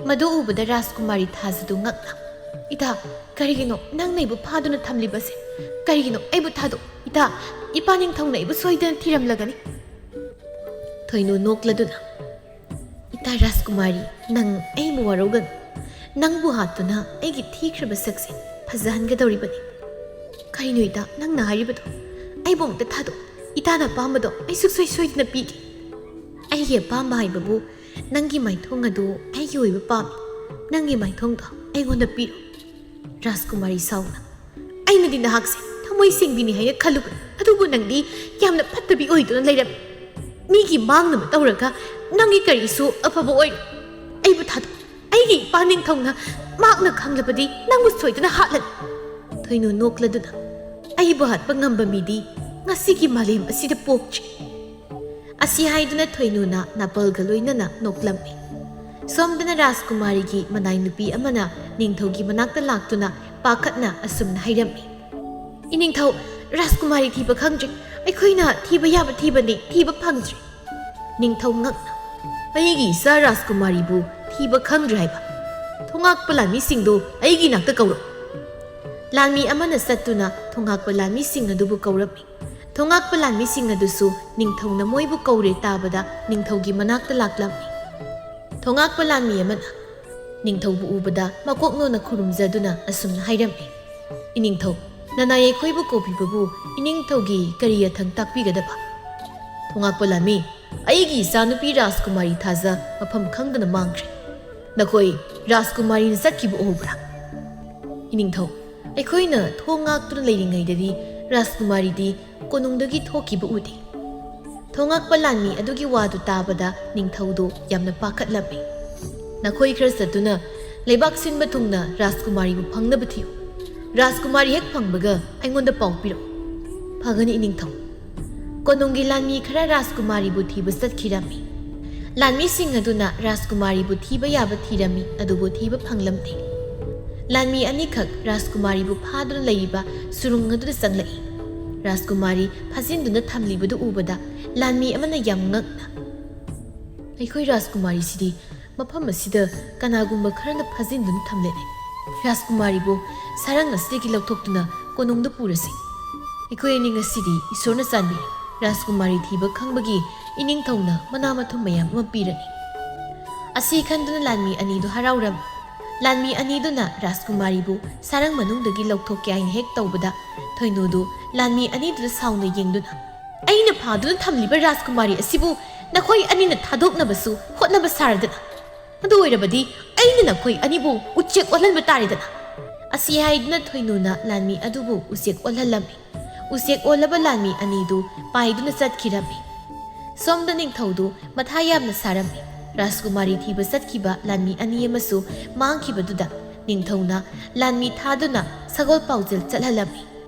ꯃꯗꯨ ꯎꯕꯗ ꯔꯥꯖꯀꯨꯃꯥꯔꯤ ꯊꯥꯖꯗꯨ ꯉꯛꯅ "ꯏꯇꯥ, ꯀꯔꯤꯒꯤꯅꯣ ꯅꯪꯅ ꯑꯩꯕꯨ ꯐꯥꯗꯨꯅ ꯊꯝꯂꯤꯕꯁꯦ? ꯀꯔꯤꯒꯤꯅꯣ? ꯑꯩꯕꯨ ꯊꯥꯗꯣꯛ ꯏꯇꯥ, ꯏꯄꯥ ꯅꯤꯡꯊꯧꯅ ꯑꯩꯕꯨ ꯁꯣꯏꯗꯅ ꯊꯤꯔꯝꯂꯒꯅꯤ." ꯊꯣꯏꯅꯨ ꯅꯣꯛꯂꯗꯨꯅ "ꯏꯇꯥ ꯔꯥꯖꯀꯨꯃꯥꯔꯤ, ꯅꯪ ꯑꯩꯕꯨ ꯋꯥꯔꯧꯒꯅꯨ꯫ ꯅꯪꯕꯨ ꯍꯥꯠꯇꯨꯅ ꯑꯩꯒꯤ ꯊꯤꯈ꯭ꯔꯕ ꯁꯛꯁꯦ ꯐꯖꯍꯟꯒꯗꯧꯔꯤꯕꯅꯤ꯫ ꯀꯔꯤꯅꯣ ꯏꯇꯥ ꯅꯪꯅ ꯍꯥꯏꯔꯤꯕꯗꯣ? ꯑꯩꯕꯨ ꯑꯃꯨꯛꯇ ꯊꯥꯗꯣꯛ꯫ ꯏꯇꯥꯅ ꯑꯄꯥꯝꯕꯗꯣ ꯑꯩ ꯁꯨꯡꯁꯣꯏ ꯁꯣꯏꯗꯅ ꯄꯤꯒꯦ꯫ ꯑꯩꯒꯤ ꯑꯄꯥꯝꯕ ꯍꯥꯏꯕꯕꯨ ꯅꯪꯒꯤ ꯃꯥꯏꯊꯣꯡ ꯑꯗꯨ ꯑꯩꯒꯤ ꯑꯣꯏꯕ ꯄꯥꯝꯃꯤ꯫ ꯅꯪꯒꯤ ꯃꯥꯏꯊꯣꯡꯗꯣ ꯑꯩꯉꯣꯟꯗ ꯄꯤꯔꯣ." ꯔꯥꯖꯀꯨꯃꯥꯔꯤ ꯁꯥꯎꯅ "ꯑꯩꯅꯗꯤ ꯅꯍꯥꯛꯁꯦ ꯊꯃꯣꯏ ꯁꯦꯡꯕꯤꯅꯤ ꯍꯥꯏꯅ ꯈꯜꯂꯨꯕꯅꯤ꯫ ꯑꯗꯨꯕꯨ ꯅꯪꯗꯤ ꯌꯥꯝꯅ ꯐꯠꯇꯕꯤ ꯑꯣꯏꯗꯨꯅ ꯂꯩꯔꯝꯃꯤ꯫ ꯃꯤꯒꯤ ꯃꯥꯡꯅꯕ ꯇꯧꯔꯒ ꯅꯪꯒꯤ ꯀꯔꯤꯁꯨ ꯑꯐꯕ ꯑꯣꯏꯔꯣꯏ꯫ ꯑꯩꯕꯨ ꯊꯥꯗꯣꯛ꯫ ꯑꯩꯒꯤ ꯏꯄꯥ ꯅꯤꯡꯊꯧꯅ ꯃꯍꯥꯛꯅ ꯈꯪꯂꯕꯗꯤ ꯅꯪꯕꯨ ꯁꯣꯏꯗꯅ ꯍꯥꯠꯂꯅꯤ." ꯊꯣꯏꯅꯨ ꯅꯣꯛꯂꯗꯨꯅ "ꯑꯩꯕꯨ ꯍꯥꯠꯄ ꯉꯝꯕ ꯃꯤꯗꯤ ꯉꯁꯤꯒꯤ ꯃꯥꯂꯦꯝ ꯑꯁꯤꯗ ꯄꯣꯛꯇ꯭ꯔꯤ." ꯑꯁꯤ ꯍꯥꯏꯗꯨꯅ ꯊꯣꯏꯅꯨꯅ ꯅꯥꯄꯜꯒ ꯂꯣꯏꯅꯅ ꯅꯣꯛꯂꯝꯃꯤ꯫ ꯁꯣꯝꯗꯅ ꯔꯥꯖꯀꯨꯃꯥꯔꯤꯒꯤ ꯃꯅꯥꯏ ꯅꯨꯄꯤ ꯑꯃꯅ ꯅꯤꯡꯊꯧꯒꯤ ꯃꯅꯥꯛꯇ ꯂꯥꯛꯇꯨꯅ ꯄꯥꯈꯠꯅ ꯑꯁꯨꯝꯅ ꯍꯥꯏꯔꯝꯃꯤ, "ꯏꯅꯤꯡꯊꯧ, ꯔꯥꯖꯀꯨꯃꯥꯔꯤ ꯊꯤꯕ ꯈꯪꯗ꯭ꯔꯤ꯫ ꯑꯩꯈꯣꯏꯅ ꯊꯤꯕ ꯌꯥꯕ ꯊꯤꯕꯅꯤ, ꯊꯤꯕ ꯐꯪꯗ꯭ꯔꯤ." ꯅꯤꯡꯊꯧ ꯉꯛꯅ "ꯑꯩꯒꯤ ꯏꯆꯥ ꯔꯥꯖꯀꯨꯃꯥꯔꯤꯕꯨ ꯊꯤꯕ ꯈꯪꯗ꯭ꯔꯤ ꯍꯥꯏꯕ? ꯊꯣꯉꯥꯛꯄ ꯂꯥꯟꯃꯤꯁꯤꯡꯗꯨ ꯑꯩꯒꯤ ꯅꯥꯛꯇ ꯀꯧꯔꯛꯎ." ꯂꯥꯟꯃꯤ ꯑꯃꯅ ꯆꯠꯇꯨꯅ ꯊꯣꯉꯥꯛꯄ ꯂꯥꯟꯃꯤꯁꯤꯡ ꯑꯗꯨꯕꯨ ꯀꯧꯔꯝꯃꯤ꯫ ꯊꯣꯉꯥꯛꯄ ꯂꯥꯟꯃꯤꯁꯤꯡ ꯑꯗꯨꯁꯨ ꯅꯤꯡꯊꯧꯅ ꯃꯣꯏꯕꯨ ꯀꯧꯔꯦ ꯇꯥꯕꯗ ꯅꯤꯡꯊꯧꯒꯤ ꯃꯅꯥꯛꯇ ꯂꯥꯛꯂꯝꯃꯤ꯫ ꯊꯣꯉꯥꯛꯄ ꯂꯥꯟꯃꯤ ꯑꯃꯅ ꯅꯤꯡꯊꯧꯕꯨ ꯎꯕꯗ ꯃꯀꯣꯛꯅꯣꯅ ꯈꯨꯔꯨꯝꯖꯗꯨꯅ ꯑꯁꯨꯝꯅ ꯍꯥꯏꯔꯝꯃꯤ꯫ ꯏꯅꯤꯡꯊꯧ, ꯅꯅꯥꯏ ꯑꯩꯈꯣꯏꯕꯨ ꯀꯧꯕꯤꯕꯕꯨ ꯏꯅꯤꯡꯊꯧꯒꯤ ꯀꯔꯤ ꯌꯥꯊꯪ ꯇꯥꯛꯄꯤꯒꯗꯕ? ꯊꯣꯉꯥꯛꯄ ꯂꯥꯟꯃꯤ, ꯑꯩꯒꯤ ꯏꯆꯥꯅꯨꯄꯤ ꯔꯥꯖꯀꯨꯃꯥꯔꯤ ꯊꯥꯖ ꯃꯐꯝ ꯈꯪꯗꯅ ꯃꯥꯡꯈ꯭ꯔꯦ꯫ ꯅꯈꯣꯏ ꯔꯥꯖꯀꯨꯃꯥꯔꯤꯅ ꯆꯠꯈꯤꯕ ꯎꯍꯧꯕ꯭ꯔꯥ? ꯏꯅꯤꯡꯊꯧ, ꯑꯩꯈꯣꯏꯅ ꯊꯣꯡ ꯉꯥꯛꯇꯨꯅ ꯂꯩꯔꯤꯉꯩꯗꯗꯤ ꯔꯥꯖꯀꯨꯃꯥꯔꯤꯗꯤ ꯀꯣꯅꯨꯡꯗꯒꯤ ꯊꯣꯛꯈꯤꯕ ꯎꯗꯦ꯫ ꯊꯣꯉꯥꯛꯄ ꯂꯥꯟꯃꯤ ꯑꯗꯨꯒꯤ ꯋꯥꯗꯨ ꯇꯥꯕꯗ ꯅꯤꯡꯊꯧꯗꯨ ꯌꯥꯝꯅ ꯄꯥꯈꯠꯂꯝꯃꯤ꯫ ꯅꯈꯣꯏ ꯈꯔ ꯆꯠꯇꯨꯅ ꯂꯩꯕꯥꯛ ꯁꯤꯟꯕ ꯊꯨꯡꯅ ꯔꯥꯖꯀꯨꯃꯥꯔꯤꯕꯨ ꯐꯪꯅꯕ ꯊꯤꯌꯨ꯫ ꯔꯥꯖꯀꯨꯃꯥꯔꯤ ꯍꯦꯛ ꯐꯪꯕꯒ ꯑꯩꯉꯣꯟꯗ ꯄꯥꯎ ꯄꯤꯔꯛꯎ꯫ ꯐꯒꯅꯤ ꯏꯅꯤꯡꯊꯧ꯫ ꯀꯣꯅꯨꯡꯒꯤ ꯂꯥꯟꯃꯤ ꯈꯔ ꯔꯥꯖꯀꯨꯃꯥꯔꯤꯕꯨ ꯊꯤꯕ ꯆꯠꯈꯤꯔꯝꯃꯤ꯫ ꯂꯥꯟꯃꯤꯁꯤꯡ ꯑꯗꯨꯅ ꯔꯥꯖꯀꯨꯃꯥꯔꯤꯕꯨ ꯊꯤꯕ ꯌꯥꯕ ꯊꯤꯔꯝꯃꯤ, ꯑꯗꯨꯕꯨ ꯊꯤꯕ ꯐꯪꯂꯝꯗꯦ꯫ ꯂꯥꯟꯃꯤ ꯑꯅꯤꯈꯛ ꯔꯥꯖꯀꯨꯃꯥꯔꯤꯕꯨ ꯐꯥꯗꯨꯅ ꯂꯩꯔꯤꯕ ꯁꯨꯔꯨꯡ ꯑꯗꯨꯗ ꯆꯪꯂꯛꯏ꯫ ꯔꯥꯖꯀꯨꯃꯥꯔꯤ ꯐꯥꯖꯤꯟꯗꯨꯅ ꯊꯝꯂꯤꯕꯗꯨ ꯎꯕꯗ ꯂꯥꯟꯃꯤ ꯑꯃꯅ ꯌꯥꯝ ꯉꯛꯅ, ꯑꯩꯈꯣꯏ ꯔꯥꯖꯀꯨꯃꯥꯔꯤꯁꯤꯗꯤ ꯃꯐꯝ ꯑꯁꯤꯗ ꯀꯅꯥꯒꯨꯝꯕ ꯈꯔꯅ ꯐꯥꯖꯤꯟꯗꯨꯅ ꯊꯝꯂꯦꯅꯦ꯫ ꯔꯥꯖꯀꯨꯃꯥꯔꯤꯕꯨ ꯁꯔꯪ ꯑꯁꯤꯗꯒꯤ ꯂꯧꯊꯣꯛꯇꯨꯅ ꯀꯣꯅꯨꯡꯗ ꯄꯨꯔꯁꯤ꯫ ꯑꯩꯈꯣꯏ ꯑꯅꯤ ꯉꯁꯤꯗꯤ ꯏꯁꯣꯔꯅ ꯆꯥꯟꯕꯤ ꯔꯥꯖꯀꯨꯃꯥꯔꯤ ꯊꯤꯕ ꯈꯪꯕꯒꯤ ꯏꯅꯤꯡꯊꯧꯅ ꯃꯅꯥ ꯃꯊꯨꯝ ꯃꯌꯥꯝ ꯑꯃ ꯄꯤꯔꯅꯤ꯫ ꯑꯁꯤ ꯈꯟꯗꯨꯅ ꯂꯥꯟꯃꯤ ꯑꯅꯤꯗꯨ ꯍꯔꯥꯎꯔꯝꯃꯤ꯫ ꯂꯥꯟꯃꯤ ꯑꯅꯤꯗꯨꯅ ꯔꯥꯖꯀꯨꯃꯥꯔꯤꯕꯨ ꯁꯔꯪ ꯃꯅꯨꯡꯗꯒꯤ ꯂꯧꯊꯣꯛꯀꯦ ꯍꯥꯏꯅ ꯍꯦꯛ ꯇꯧꯕꯗ ꯊꯣꯏꯅꯨꯗꯨ ꯂꯥꯟꯃꯤ ꯑꯅꯤꯗꯨꯗ ꯁꯥꯎꯅ ꯌꯦꯡꯗꯨꯅ, ꯑꯩꯅ ꯐꯥꯗꯨꯅ ꯊꯝꯂꯤꯕ ꯔꯥꯖꯀꯨꯃꯥꯔꯤ ꯑꯁꯤꯕꯨ ꯅꯈꯣꯏ ꯑꯅꯤꯅ ꯊꯥꯗꯣꯛꯅꯕꯁꯨ ꯍꯣꯠꯅꯕ ꯁꯥꯔꯗꯅ, ꯑꯗꯨ ꯑꯣꯏꯔꯕꯗꯤ ꯑꯩꯅ ꯅꯈꯣꯏ ꯑꯅꯤꯕꯨ ꯎꯆꯦꯛ ꯑꯣꯜꯍꯟꯕ ꯇꯥꯔꯦꯗꯅ꯫ ꯑꯁꯤ ꯍꯥꯏꯗꯨꯅ ꯊꯣꯏꯅꯨꯅ ꯂꯥꯟꯃꯤ ꯑꯗꯨꯕꯨ ꯎꯆꯦꯛ ꯑꯣꯜꯍꯜꯂꯝꯃꯤ꯫ ꯎꯆꯦꯛ ꯑꯣꯜꯂꯕ ꯂꯥꯟꯃꯤ ꯑꯅꯤꯗꯨ ꯄꯥꯏꯗꯨꯅ ꯆꯠꯈꯤꯔꯝꯃꯤ꯫ ꯁꯣꯝꯗ ꯅꯤꯡꯊꯧꯗꯨ ꯃꯊꯥ ꯌꯥꯝꯅ ꯁꯥꯔꯝꯃꯤ꯫ ꯔꯥꯖꯀꯨꯃꯥꯔꯤ ꯊꯤꯕ ꯆꯠꯈꯤꯕ ꯂꯥꯟꯃꯤ ꯑꯅꯤ ꯑꯃꯁꯨ ꯃꯥꯡꯈꯤꯕꯗꯨꯗ ꯅꯤꯡꯊꯧꯅ ꯂꯥꯟꯃꯤ ꯊꯥꯗꯨꯅ ꯁꯒꯣꯜ ꯄꯥꯎꯖꯦꯜ ꯆꯠꯍꯜꯂꯝꯃꯤ꯫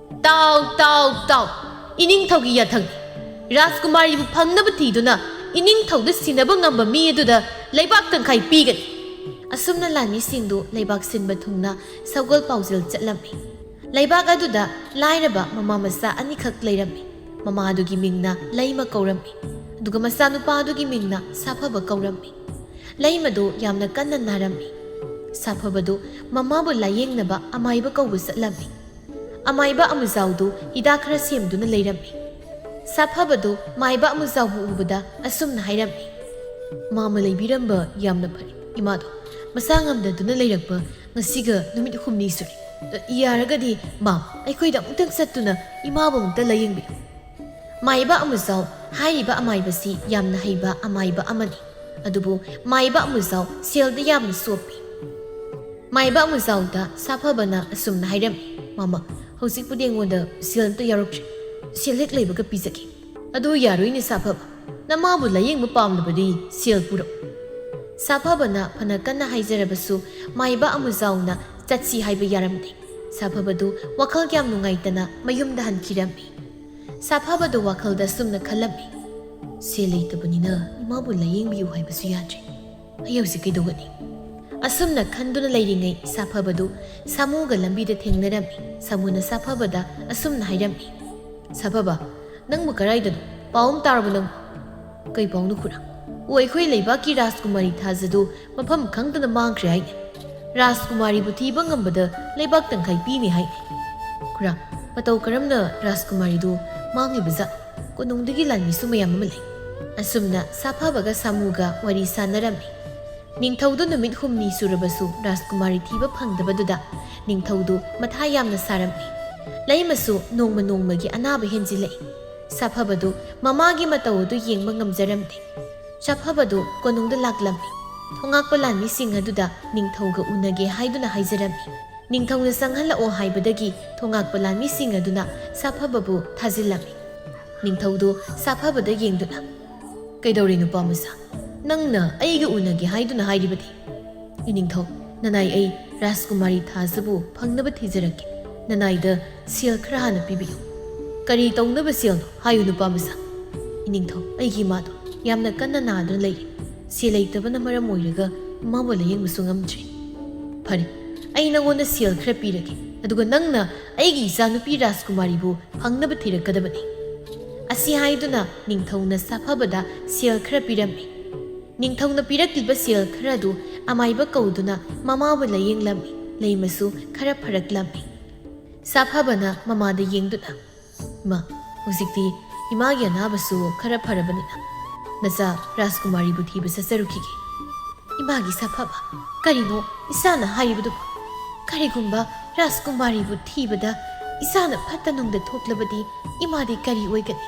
ꯇꯥꯎ ꯇꯥꯎ ꯇꯥꯎ, ꯏꯅꯤꯡꯊꯧꯒꯤ ꯌꯥꯊꯪꯅꯤ꯫ ꯔꯥꯖꯀꯨꯃꯥꯔꯤꯕꯨ ꯐꯪꯅꯕ ꯊꯤꯗꯨꯅ ꯏꯅꯤꯡꯊꯧꯗ ꯁꯤꯟꯅꯕ ꯉꯝꯕ ꯃꯤ ꯑꯗꯨꯗ ꯂꯩꯕꯥꯛ ꯇꯪꯈꯥꯏ ꯄꯤꯒꯅꯤ꯫ ꯑꯁꯨꯝꯅ ꯂꯥꯟꯃꯤꯁꯤꯡꯗꯨ ꯂꯩꯕꯥꯛ ꯁꯤꯟꯕ ꯊꯨꯡꯅ ꯁꯒꯣꯜ ꯄꯥꯎꯖꯦꯜ ꯆꯠꯂꯝꯃꯤ꯫ ꯂꯩꯕꯥꯛ ꯑꯗꯨꯗ ꯂꯥꯏꯔꯕ ꯃꯃꯥ ꯃꯆꯥ ꯑꯅꯤꯈꯛ ꯂꯩꯔꯝꯃꯤ꯫ ꯃꯃꯥꯗꯨꯒꯤ ꯃꯤꯡꯅ ꯂꯩꯃ ꯀꯧꯔꯝꯃꯤ, ꯑꯗꯨꯒ ꯃꯆꯥꯅꯨꯄꯥꯗꯨꯒꯤ ꯃꯤꯡꯅ ꯁꯥꯐꯕ ꯀꯧꯔꯝꯃꯤ꯫ ꯂꯩꯃꯗꯨ ꯌꯥꯝꯅ ꯀꯟꯅ ナꯔꯝꯃꯤ꯫ ꯁꯥꯐꯕꯗꯨ ꯃꯃꯥꯕꯨ ꯂꯥꯌꯦꯡꯅꯕ ꯑꯃꯥꯏꯕ ꯀꯧꯕ ꯆꯠꯂꯝꯃꯤ꯫ ꯑꯃꯥꯏꯕ ꯑꯃꯨꯖꯥꯎꯗꯨ ꯍꯤꯗꯥꯛ ꯈꯔ ꯁꯦꯝꯗꯨꯅ ꯂꯩꯔꯝꯃꯤ꯫ ꯁꯥꯐꯕꯗꯨ ꯃꯥꯏꯕ ꯑꯃꯨꯖꯥꯎꯕꯨ ꯎꯕꯗ ꯑꯁꯨꯝꯅ ꯍꯥꯏꯔꯝꯃꯤ, ꯃꯥꯃ ꯂꯩꯕꯤꯔꯝꯕ ꯌꯥꯝꯅ ꯐꯔꯦ꯫ ꯏꯃꯥꯗꯣ ꯃꯁꯥ ꯉꯝꯗꯗꯨꯅ ꯂꯩꯔꯛꯄ ꯉꯁꯤꯒ ꯅꯨꯃꯤꯠ 8ꯅꯤ ꯁꯨꯔꯦ꯫ ꯌꯥꯔꯒꯗꯤ ꯃꯥꯝ, ꯑꯩꯈꯣꯏꯗ ꯑꯃꯨꯛꯇꯪ ꯆꯠꯇꯨꯅ ꯏꯃꯥꯕꯨ ꯑꯃꯨꯛꯇ ꯂꯥꯌꯦꯡꯕꯤꯌꯨ꯫ ꯃꯥꯏꯕ ꯑꯃꯨꯖꯥꯎ ꯍꯥꯏꯔꯤꯕ ꯑꯃꯥꯏꯕꯁꯤ ꯌꯥꯝꯅ ꯍꯩꯕ ꯑꯃꯥꯏꯕ ꯑꯃꯅꯤ, ꯑꯗꯨꯕꯨ ꯃꯥꯏꯕ ꯑꯃꯨꯖꯥꯎ ꯁꯦꯜꯗ ꯌꯥꯝꯅ ꯆꯣꯞꯄꯤ꯫ ꯃꯥꯏꯕ ꯑꯃꯨꯖꯥꯎꯗ ꯁꯥꯐꯕꯅ ꯑꯁꯨꯝꯅ ꯍꯥꯏꯔꯝꯃꯤ, ꯃꯥꯃ, ꯍꯧꯖꯤꯛꯄꯨꯗꯤ ꯑꯩꯉꯣꯟꯗ ꯁꯦꯜ ꯑꯝꯇ ꯌꯥꯎꯔꯛꯇ꯭ꯔꯤ, ꯁꯦꯜ ꯍꯦꯛ ꯂꯩꯕꯒ ꯄꯤꯖꯒꯦ꯫ ꯑꯗꯨ ꯌꯥꯔꯣꯏꯅꯦ ꯁꯥꯐꯕ, ꯅꯃꯥꯕꯨ ꯂꯥꯌꯦꯡꯕ ꯄꯥꯝꯂꯕꯗꯤ ꯁꯦꯜ ꯄꯨꯔꯛꯎ꯫ ꯁꯥꯐꯕꯅ ꯐꯅ ꯀꯟꯅ ꯍꯥꯏꯖꯔꯕꯁꯨ ꯃꯥꯏꯕ ꯑꯃꯨꯖꯥꯎꯅ ꯆꯠꯁꯤ ꯍꯥꯏꯕ ꯌꯥꯔꯝꯗꯦ꯫ ꯁꯥꯐꯕꯗꯨ ꯋꯥꯈꯜ ꯌꯥꯝ ꯅꯨꯡꯉꯥꯏꯇꯅ ꯃꯌꯨꯝꯗ ꯍꯟꯈꯤꯔꯝꯃꯤ꯫ ꯁꯥꯐꯕꯗꯨ ꯋꯥꯈꯜꯗ ꯁꯨꯝꯅ ꯈꯜꯂꯝꯃꯤ, ꯁꯦꯜ ꯂꯩꯇꯕꯅꯤꯅ ꯏꯃꯥꯕꯨ ꯂꯥꯌꯦꯡꯕꯤꯌꯨ ꯍꯥꯏꯕꯁꯨ ꯌꯥꯗ꯭ꯔꯦ, ꯑꯩ ꯍꯧꯖꯤꯛ ꯀꯩꯗꯧꯒꯅꯤ? ꯑꯁꯨꯝꯅ ꯈꯟꯗꯨꯅ ꯂꯩꯔꯤꯉꯩ ꯁꯥꯐꯕꯗꯨ ꯁꯥꯃꯨꯒ ꯂꯝꯕꯤꯗ ꯊꯦꯡꯅꯔꯝꯃꯤ꯫ ꯁꯥꯃꯨꯅ ꯁꯥꯐꯕꯗ ꯑꯁꯨꯝꯅ ꯍꯥꯏꯔꯝꯃꯤ, ꯁꯥꯐꯕ, ꯅꯪꯕꯨ ꯀꯔꯥꯏꯗꯅꯣ? ꯄꯥꯎ ꯑꯃ ꯇꯥꯔꯕ ꯅꯪꯕꯨ? ꯀꯩ ꯄꯥꯎꯅꯣ ꯈꯨꯔꯥ? ꯑꯩꯈꯣꯏ ꯂꯩꯕꯥꯛꯀꯤ ꯔꯥꯖꯀꯨꯃꯥꯔꯤ ꯊꯥꯖꯗꯨ ꯃꯐꯝ ꯈꯪꯗꯅ ꯃꯥꯡꯈ꯭ꯔꯦ ꯍꯥꯏꯅꯦ꯫ ꯔꯥꯖꯀꯨꯃꯥꯔꯤꯕꯨ ꯊꯤꯕ ꯉꯝꯕꯗ ꯂꯩꯕꯥꯛ ꯇꯪꯈꯥꯏ ꯄꯤꯅꯤ ꯍꯥꯏꯅꯦ꯫ ꯈꯨꯔꯥ, ꯃꯇꯧ ꯀꯔꯝꯅ ꯔꯥꯖꯀꯨꯃꯥꯔꯤꯗꯨ ꯃꯥꯡꯂꯤꯕꯖꯥꯠꯅꯣ? ꯀꯣꯅꯨꯡꯗꯒꯤ ꯂꯥꯟꯃꯤꯁꯨ ꯃꯌꯥꯝ ꯑꯃ ꯂꯩ꯫ ꯑꯁꯨꯝꯅ ꯁꯥꯐꯕꯒ ꯁꯥꯃꯨꯒ ꯋꯥꯔꯤ ꯁꯥꯟꯅꯔꯝꯃꯤ꯫ ꯅꯤꯡꯊꯧꯗꯨ ꯅꯨꯃꯤꯠ 8ꯅꯤ ꯁꯨꯔꯕꯁꯨ ꯔꯥꯖꯀꯨꯃꯥꯔꯤ ꯊꯤꯕ ꯐꯪꯗꯕꯗꯨꯗ ꯅꯤꯡꯊꯧꯗꯨ ꯃꯊꯥ ꯌꯥꯝꯅ ꯁꯥꯔꯝꯃꯤ꯫ ꯂꯩꯃꯁꯨ ꯅꯣꯡꯃ ꯅꯣꯡꯃꯒꯤ ꯑꯅꯥꯕ ꯍꯦꯟꯖꯤꯜꯂꯛꯏ꯫ ꯁꯥꯐꯕꯗꯨ ꯃꯃꯥꯒꯤ ꯃꯇꯧ ꯑꯗꯨ ꯌꯦꯡꯕ ꯉꯝꯖꯔꯝꯗꯦ꯫ ꯁꯥꯐꯕꯗꯨ ꯀꯣꯅꯨꯡꯗ ꯂꯥꯛꯂꯝꯃꯤ꯫ ꯊꯣꯉꯥꯛꯄ ꯂꯥꯟꯃꯤꯁꯤꯡ ꯑꯗꯨꯗ ꯅꯤꯡꯊꯧꯒ ꯎꯅꯒꯦ ꯍꯥꯏꯗꯨꯅ ꯍꯥꯏꯖꯔꯝꯃꯤ꯫ ꯅꯤꯡꯊꯧꯅ ꯆꯪꯍꯜꯂꯛꯑꯣ ꯍꯥꯏꯕꯗꯒꯤ ꯊꯣꯉꯥꯛꯄ ꯂꯥꯟꯃꯤꯁꯤꯡ ꯑꯗꯨꯅ ꯁꯥꯐꯕꯕꯨ ꯊꯥꯖꯤꯜꯂꯝꯃꯤ꯫ ꯅꯤꯡꯊꯧꯗꯨ ꯁꯥꯐꯕꯗ ꯌꯦꯡꯗꯨꯅ, ꯀꯩꯗꯧꯔꯦ ꯅꯨꯄꯥ ꯃꯆꯥ? ꯅꯪꯅ ꯑꯩꯒ ꯎꯅꯒꯦ ꯍꯥꯏꯗꯨꯅ ꯍꯥꯏꯔꯤꯕꯗꯤ? ꯏꯅꯤꯡꯊꯧ, ꯅꯅꯥꯏ ꯑꯩ ꯔꯥꯖꯀꯨꯃꯥꯔꯤ ꯊꯥꯖꯕꯨ ꯐꯪꯅꯕ ꯊꯤꯖꯔꯛꯀꯦ꯫ ꯅꯅꯥꯏꯗ ꯁꯦꯜ ꯈꯔ ꯍꯥꯟꯅ ꯄꯤꯕꯤꯌꯨ꯫ ꯀꯔꯤ ꯇꯧꯅꯕ ꯁꯦꯜꯅꯣ ꯍꯥꯏꯌꯨ ꯅꯨꯄꯥ ꯃꯆꯥ? ꯏꯅꯤꯡꯊꯧ, ꯑꯩꯒꯤ ꯏꯃꯥꯗꯣ ꯌꯥꯝꯅ ꯀꯟꯅ ꯅꯥꯗꯨꯅ ꯂꯩꯔꯤ꯫ ꯁꯦꯜ ꯂꯩꯇꯕꯅ ꯃꯔꯝ ꯑꯣꯏꯔꯒ ꯏꯃꯥꯕꯨ ꯂꯥꯌꯦꯡꯕꯁꯨ ꯉꯝꯗ꯭ꯔꯤ꯫ ꯐꯔꯦ, ꯑꯩ ꯅꯉꯣꯟꯗ ꯁꯦꯜ ꯈꯔ ꯄꯤꯔꯒꯦ, ꯑꯗꯨꯒ ꯅꯪꯅ ꯑꯩꯒꯤ ꯏꯆꯥꯅꯨꯄꯤ ꯔꯥꯖꯀꯨꯃꯥꯔꯤꯕꯨ ꯐꯪꯅꯕ ꯊꯤꯔꯛꯀꯗꯕꯅꯤ꯫ ꯑꯁꯤ ꯍꯥꯏꯗꯨꯅ ꯅꯤꯡꯊꯧꯅ ꯁꯥꯐꯕꯗ ꯁꯦꯜ ꯈꯔ ꯄꯤꯔꯝꯃꯤ꯫ ꯅꯤꯡꯊꯧꯅ ꯄꯤꯔꯛꯂꯤꯕ ꯁꯦꯜ ꯈꯔꯗꯨ ꯑꯃꯥꯏꯕ ꯀꯧꯗꯨꯅ ꯃꯃꯥꯕꯨ ꯂꯥꯌꯦꯡꯂꯝꯃꯤ꯫ ꯂꯩꯃꯁꯨ ꯈꯔ ꯐꯔꯛꯂꯝꯃꯤ꯫ ꯁꯥꯐꯕꯅ ꯃꯃꯥꯗ ꯌꯦꯡꯗꯨꯅ, ꯏꯃꯥ, ꯍꯧꯖꯤꯛꯇꯤ ꯏꯃꯥꯒꯤ ꯑꯅꯥꯕꯁꯨ ꯈꯔ ꯐꯔꯕꯅꯤꯅ ꯅꯆꯥ ꯔꯥꯖꯀꯨꯃꯥꯔꯤꯕꯨ ꯊꯤꯕ ꯆꯠꯆꯔꯨꯈꯤꯒꯦ꯫ ꯏꯃꯥꯒꯤ ꯁꯥꯐꯕ ꯀꯔꯤꯅꯣ ꯏꯁꯥꯅ ꯍꯥꯏꯔꯤꯕꯗꯨꯕꯨ? ꯀꯔꯤꯒꯨꯝꯕ ꯔꯥꯖꯀꯨꯃꯥꯔꯤꯕꯨ ꯊꯤꯕꯗ ꯏꯁꯥꯅ ꯐꯠꯇ ꯅꯨꯡꯗ ꯊꯣꯛꯂꯕꯗꯤ ꯏꯃꯥꯗꯤ ꯀꯔꯤ ꯑꯣꯏꯒꯅꯤ?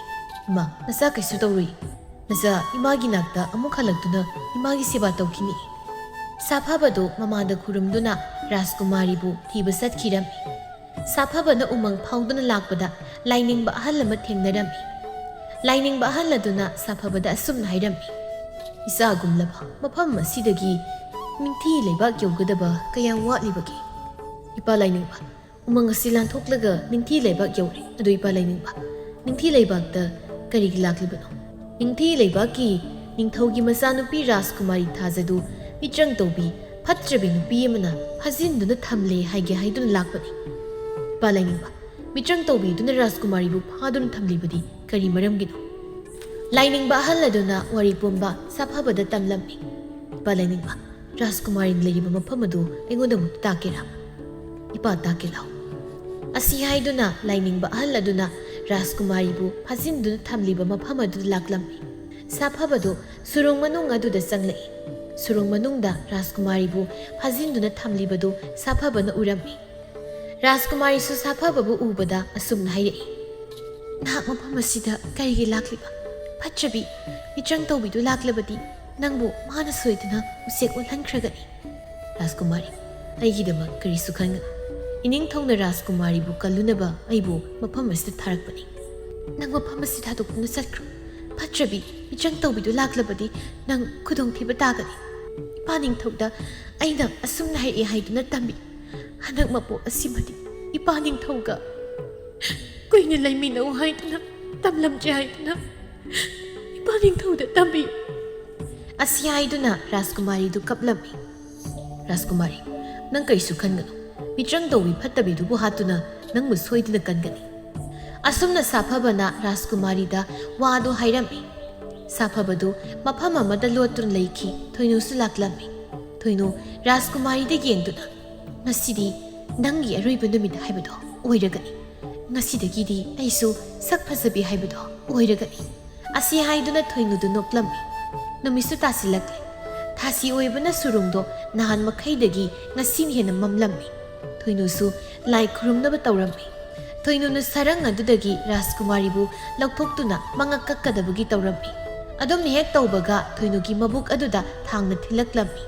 ꯏꯃꯥ, ꯅꯆꯥ ꯀꯩꯁꯨ ꯇꯧꯔꯨꯏ. ꯅꯆꯥ ꯏꯃꯥꯒꯤ ꯅꯥꯛꯇ ꯑꯃꯨꯛ ꯍꯜꯂꯛꯇꯨꯅ ꯏꯃꯥꯒꯤ ꯁꯦꯕꯥ ꯇꯧꯈꯤꯅꯤ. ꯁꯥꯐꯕꯗꯨ ꯃꯃꯥꯗ ꯈꯨꯔꯨꯝꯗꯨꯅ ꯔꯥꯖꯀꯨꯃꯥꯔꯤꯕꯨ ꯊꯤꯕ ꯆꯠꯈꯤꯔꯝꯃꯤ. ꯁꯥꯐꯕꯅ ꯎꯃꯪ ꯐꯥꯎꯗꯨꯅ ꯂꯥꯛꯄꯗ ꯂꯥꯏꯅꯤꯡꯕ ꯑꯍꯜ ꯑꯃ ꯊꯦꯡꯅꯔꯝꯃꯤ. ꯂꯥꯏꯅꯤꯡꯕ ꯑꯍꯜ ꯑꯗꯨꯅ ꯁꯥꯐꯕꯗ ꯑꯁꯨꯝꯅ ꯍꯥꯏꯔꯝꯃꯤ. ꯏꯆꯥꯒꯨꯝꯂꯕ ꯃꯐꯝ ꯑꯁꯤꯗꯒꯤ ꯅꯤꯡꯊꯤ ꯂꯩꯕꯥꯛ ꯌꯧꯒꯗꯕ ꯀꯌꯥꯝ ꯋꯥꯠꯂꯤꯕꯒꯦ? ꯏꯄꯥ ꯂꯥꯏꯅꯤꯡꯕ, ꯎꯃꯪ ꯑꯁꯤ ꯂꯥꯟꯊꯣꯛꯂꯒ ꯅꯤꯡꯊꯤ ꯂꯩꯕꯥꯛ ꯌꯧꯔꯦ. ꯑꯗꯨ ꯏꯄꯥ ꯂꯥꯏꯅꯤꯡꯕ, ꯅꯤꯡꯊꯤ ꯂꯩꯕꯥꯛꯇ ꯀꯔꯤꯒꯤ ꯂꯥꯛꯂꯤꯕꯅꯣ? ꯅꯤꯡꯊꯤ ꯂꯩꯕꯥꯛꯀꯤ ꯅꯤꯡꯊꯧꯒꯤ ꯃꯆꯥꯅꯨꯄꯤ ꯔꯥꯖꯀꯨꯃꯥꯔꯤ ꯊꯥꯖꯗꯨ ꯃꯤꯇ꯭ꯔꯪ ꯇꯧꯕꯤ ꯐꯠꯇ꯭ꯔꯕꯤ ꯅꯨꯄꯤ ꯑꯃꯅ ꯐꯥꯖꯤꯟꯗꯨꯅ ꯊꯝꯂꯦ ꯍꯥꯏꯒꯦ ꯍꯥꯏꯗꯨꯅ ꯂꯥꯛꯄꯅꯤ. ꯏꯄꯥ ꯂꯥꯏꯅꯤꯡꯕ, ꯃꯤꯇ꯭ꯔꯪ ꯇꯧꯕꯤꯗꯨꯅ ꯔꯥꯖꯀꯨꯃꯥꯔꯤꯕꯨ ꯐꯥꯗꯨꯅ ꯊꯝꯂꯤꯕꯗꯤ ꯀꯔꯤ ꯃꯔꯝꯒꯤꯅꯣ? ꯂꯥꯏꯅꯤꯡꯕ ꯑꯍꯜ ꯑꯗꯨꯅ ꯋꯥꯔꯤ ꯄꯨꯝꯕ ꯁꯥꯐꯕꯗ ꯇꯝꯂꯝꯃꯤ. ꯏꯄꯥ ꯂꯥꯏꯅꯤꯡꯕ, ꯔꯥꯖꯀꯨꯃꯥꯔꯤꯅ ꯂꯩꯔꯤꯕ ꯃꯐꯝ ꯑꯗꯨ ꯑꯩꯉꯣꯟꯗ ꯑꯃꯨꯛ ꯇꯥꯛꯀꯦꯔꯥ? ꯏꯄꯥ ꯇꯥꯛꯀꯦ ꯂꯥꯎ. ꯑꯁꯤ ꯍꯥꯏꯗꯨꯅ ꯂꯥꯏꯅꯤꯡꯕ ꯑꯍꯜ ꯑꯗꯨꯅ ꯔꯥꯖꯀꯨꯃꯥꯔꯤꯕꯨ ꯐꯥꯖꯤꯟꯗꯨꯅ ꯊꯝꯂꯤꯕ ꯃꯐꯝ ꯑꯗꯨꯗ ꯂꯥꯛꯂꯝꯃꯤ. ꯁꯥꯐꯕꯗꯨ ꯁꯨꯔꯨꯡ ꯃꯅꯨꯡ ꯑꯗꯨꯗ ꯆꯪꯂꯛꯏ. ꯁꯨꯔꯨꯡ ꯃꯅꯨꯡꯗ ꯔꯥꯖꯀꯨꯃꯥꯔꯤꯕꯨ ꯐꯥꯖꯤꯟꯗꯨꯅ ꯊꯝꯂꯤꯕꯗꯨ ꯁꯥꯐꯕꯅ ꯎꯔꯝꯃꯤ. ꯔꯥꯖꯀꯨꯃꯥꯔꯤꯁꯨ ꯁꯥꯐꯕꯕꯨ ꯎꯕꯗ ꯑꯁꯨꯝꯅ ꯍꯥꯏꯔꯛꯏ. ꯅꯍꯥꯛ ꯃꯐꯝ ꯑꯁꯤꯗ ꯀꯔꯤꯒꯤ ꯂꯥꯛꯂꯤꯕ? ꯐꯠꯇ꯭ꯔꯕꯤ ꯃꯤꯇ꯭ꯔꯪ ꯇꯧꯕꯤꯗꯨ ꯂꯥꯛꯂꯕꯗꯤ ꯅꯪꯕꯨ ꯃꯥꯅ ꯁꯣꯏꯗꯅ ꯎꯆꯦꯛ ꯑꯣꯜꯍꯟꯈ꯭ꯔꯒꯅꯤ. ꯔꯥꯖꯀꯨꯃꯥꯔꯤ, ꯑꯩꯒꯤꯗꯃꯛ ꯀꯔꯤꯁꯨ ꯈꯟꯒꯅꯨ. ꯏꯅꯤꯡꯊꯧꯅ ꯔꯥꯖꯀꯨꯃꯥꯔꯤꯕꯨ ꯀꯜꯂꯨꯅꯕ ꯑꯩꯕꯨ ꯃꯐꯝ ꯑꯁꯤꯗ ꯊꯥꯔꯛꯄꯅꯤ. ꯅꯪ ꯃꯐꯝ ꯑꯁꯤ ꯊꯥꯗꯣꯛꯇꯨꯅ ꯆꯠꯈ꯭ꯔꯣ. ꯐꯠꯇ꯭ꯔꯕꯤ ꯃꯤꯇ꯭ꯔꯪ ꯇꯧꯕꯤꯗꯨ ꯂꯥꯛꯂꯕꯗꯤ ꯅꯪ ꯈꯨꯗꯣꯡꯊꯤꯕ ꯇꯥꯒꯅꯤ. ꯏꯄꯥ ꯅꯤꯡꯊꯧꯗ ꯑꯩꯅ ꯑꯁꯨꯝꯅ ꯍꯥꯏꯔꯛꯑꯦ ꯍꯥꯏꯗꯨꯅ ꯇꯝꯕꯤ. ꯍꯟꯗꯛ ꯃꯄꯣꯛ ꯑꯁꯤꯃꯗꯤ ꯏꯄꯥ ꯅꯤꯡꯊꯧꯒ ꯀꯨꯏꯅ ꯂꯩꯃꯤꯟꯅꯧ ꯍꯥꯏꯗꯨꯅ ꯇꯝꯂꯝꯗ꯭ꯔꯦ ꯍꯥꯏꯗꯨꯅ ꯏꯄꯥ ꯅꯤꯡꯊꯧꯗ ꯇꯝꯕꯤꯌꯨ. ꯑꯁꯤ ꯍꯥꯏꯗꯨꯅ ꯔꯥꯖꯀꯨꯃꯥꯔꯤꯗꯨ ꯀꯞꯂꯝꯃꯤ. ꯔꯥꯖꯀꯨꯃꯥꯔꯤ, ꯅꯪ ꯀꯔꯤꯁꯨ ꯈꯟꯒꯅꯨ. ꯃꯤꯇ꯭ꯔꯪ ꯇꯧꯕꯤ ꯐꯠꯇꯕꯤꯗꯨꯕꯨ ꯍꯥꯠꯇꯨꯅ ꯅꯪꯕꯨ ꯁꯣꯏꯗꯅ ꯀꯟꯒꯅꯤ. ꯑꯁꯨꯝꯅ ꯁꯥꯐꯕꯅ ꯔꯥꯖꯀꯨꯃꯥꯔꯤꯗ ꯋꯥꯗꯨ ꯍꯥꯏꯔꯝꯃꯤ. ꯁꯥꯐꯕꯗꯨ ꯃꯐꯝ ꯑꯃꯗ ꯂꯣꯠꯇꯨꯅ ꯂꯩꯈꯤ. ꯊꯣꯏꯅꯨꯁꯨ ꯂꯥꯛꯂꯝꯃꯤ. ꯊꯣꯏꯅꯨ ꯔꯥꯖꯀꯨꯃꯥꯔꯤꯗ ꯌꯦꯡꯗꯨꯅ, ꯉꯁꯤꯗꯤ ꯅꯪꯒꯤ ꯑꯔꯣꯏꯕ ꯅꯨꯃꯤꯠ ꯍꯥꯏꯕꯗꯣ ꯑꯣꯏꯔꯒꯅꯤ. ꯉꯁꯤꯗꯒꯤꯗꯤ ꯑꯩꯁꯨ ꯁꯛ ꯐꯖꯕꯤ ꯍꯥꯏꯕꯗꯣ ꯑꯣꯏꯔꯒꯅꯤ. ꯑꯁꯤ ꯍꯥꯏꯗꯨꯅ ꯊꯣꯏꯅꯨꯗꯨ ꯅꯣꯛꯂꯝꯃꯤ. ꯅꯨꯃꯤꯠꯁꯨ ꯇꯥꯁꯤꯜꯂꯛꯂꯦ. ꯊꯥꯁꯤ ꯑꯣꯏꯕꯅ ꯁꯨꯔꯨꯡꯗꯣ ꯅꯍꯥꯟ ꯃꯈꯩꯗꯒꯤ ꯉꯁꯤꯅ ꯍꯦꯟꯅ ꯃꯝꯂꯝꯃꯤ. ꯊꯣꯏꯅꯨꯁꯨ ꯂꯥꯏ ꯈꯨꯔꯨꯝꯅꯕ ꯇꯧꯔꯝꯃꯤ. ꯊꯣꯏꯅꯨꯅ ꯁꯔꯪ ꯑꯗꯨꯗꯒꯤ ꯔꯥꯖꯀꯨꯃꯥꯔꯤꯕꯨ ꯂꯧꯊꯣꯛꯇꯨꯅ ꯃꯉꯛ ꯀꯛꯀꯗꯕꯒꯤ ꯇꯧꯔꯝꯃꯤ. ꯑꯗꯨꯝꯅ ꯍꯦꯛ ꯇꯧꯕꯒ ꯊꯣꯏꯅꯨꯒꯤ ꯃꯕꯨꯛ ꯑꯗꯨꯗ ꯊꯥꯡꯅ ꯊꯤꯜꯂꯛꯂꯝꯃꯤ.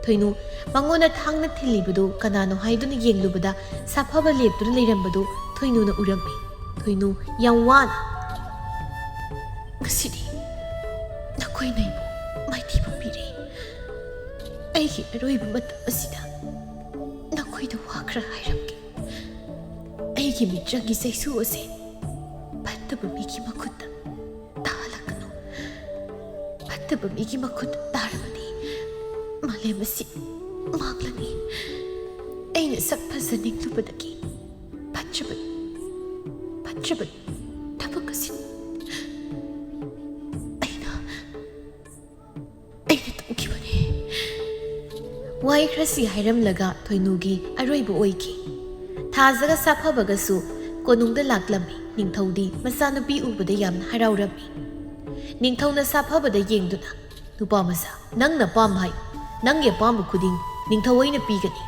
ꯊꯣꯏꯅꯨ ꯃꯉꯣꯟꯗ ꯊꯥꯡꯅ ꯊꯤꯜꯂꯤꯕꯗꯨ ꯀꯅꯥꯅꯣ ꯍꯥꯏꯗꯨꯅ ꯌꯦꯡꯂꯨꯕꯗ ꯁꯥꯐꯕ ꯂꯦꯞꯇꯨꯅ ꯂꯩꯔꯝꯕꯗꯨ ꯊꯣꯏꯅꯨꯅ ꯎꯔꯝꯃꯤ. ꯊꯣꯏꯅꯨ ꯌꯥꯝ ꯋꯥꯅ, ꯉꯁꯤꯗꯤ ꯅꯈꯣꯏꯅ ꯑꯩꯕꯨ ꯃꯥꯏꯊꯤꯕ ꯄꯤꯔꯦ. ꯑꯩꯒꯤ ꯑꯔꯣꯏꯕ ꯃꯇꯝ ꯑꯁꯤꯗ ꯅꯈꯣꯏꯗ ꯋꯥ ꯈꯔ ꯍꯥꯏꯔꯝꯒꯦ. ꯑꯩꯒꯤ ꯃꯤꯇ꯭ꯔꯪꯒꯤ ꯆꯩꯁꯨ ꯑꯁꯤ ꯐꯠꯇꯕ ꯃꯤꯒꯤ ꯃꯈꯨꯠꯇ ꯇꯥꯍꯜꯂꯛꯀꯅꯨ. ꯐꯠꯇꯕ ꯃꯤꯒꯤ ꯃꯈꯨꯠꯇ ꯇꯥꯔꯕꯗꯤ ꯃꯥꯂꯦꯝ ꯑꯁꯤ ꯃꯥꯡꯂꯅꯤ. ꯑꯩꯅ ꯁꯛ ꯐꯖꯅꯤꯡꯂꯨꯕꯗꯒꯤ ꯐꯠꯇ꯭ꯔꯕ ꯊꯕꯛ ꯑꯁꯤ ꯑꯩꯅ ꯇꯧꯈꯤꯕꯅꯤ. ꯋꯥꯍꯩ ꯈꯔꯁꯤ ꯍꯥꯏꯔꯝꯂꯒ ꯊꯣꯏꯅꯨꯒꯤ ꯑꯔꯣꯏꯕ ꯑꯣꯏꯈꯤ. ꯊꯥꯖꯒ ꯁꯥꯐꯕꯒꯁꯨ ꯀꯣꯅꯨꯡꯗ ꯂꯥꯛꯂꯝꯃꯤ. ꯅꯤꯡꯊꯧꯗꯤ ꯃꯆꯥꯅꯨꯄꯤ ꯎꯕꯗ ꯌꯥꯝꯅ ꯍꯔꯥꯎꯔꯝꯃꯤ. ꯅꯤꯡꯊꯧꯅ ꯁꯥꯐꯕꯗ ꯌꯦꯡꯗꯨꯅ, ꯅꯨꯄꯥ ꯃꯆꯥ, ꯅꯪꯅ ꯑꯄꯥꯝꯕ ꯍꯥꯏꯌꯨ. ꯅꯪꯒꯤ ꯑꯄꯥꯝꯕ ꯈꯨꯗꯤꯡ ꯅꯤꯡꯊꯧ ꯑꯩꯅ ꯄꯤꯒꯅꯤ.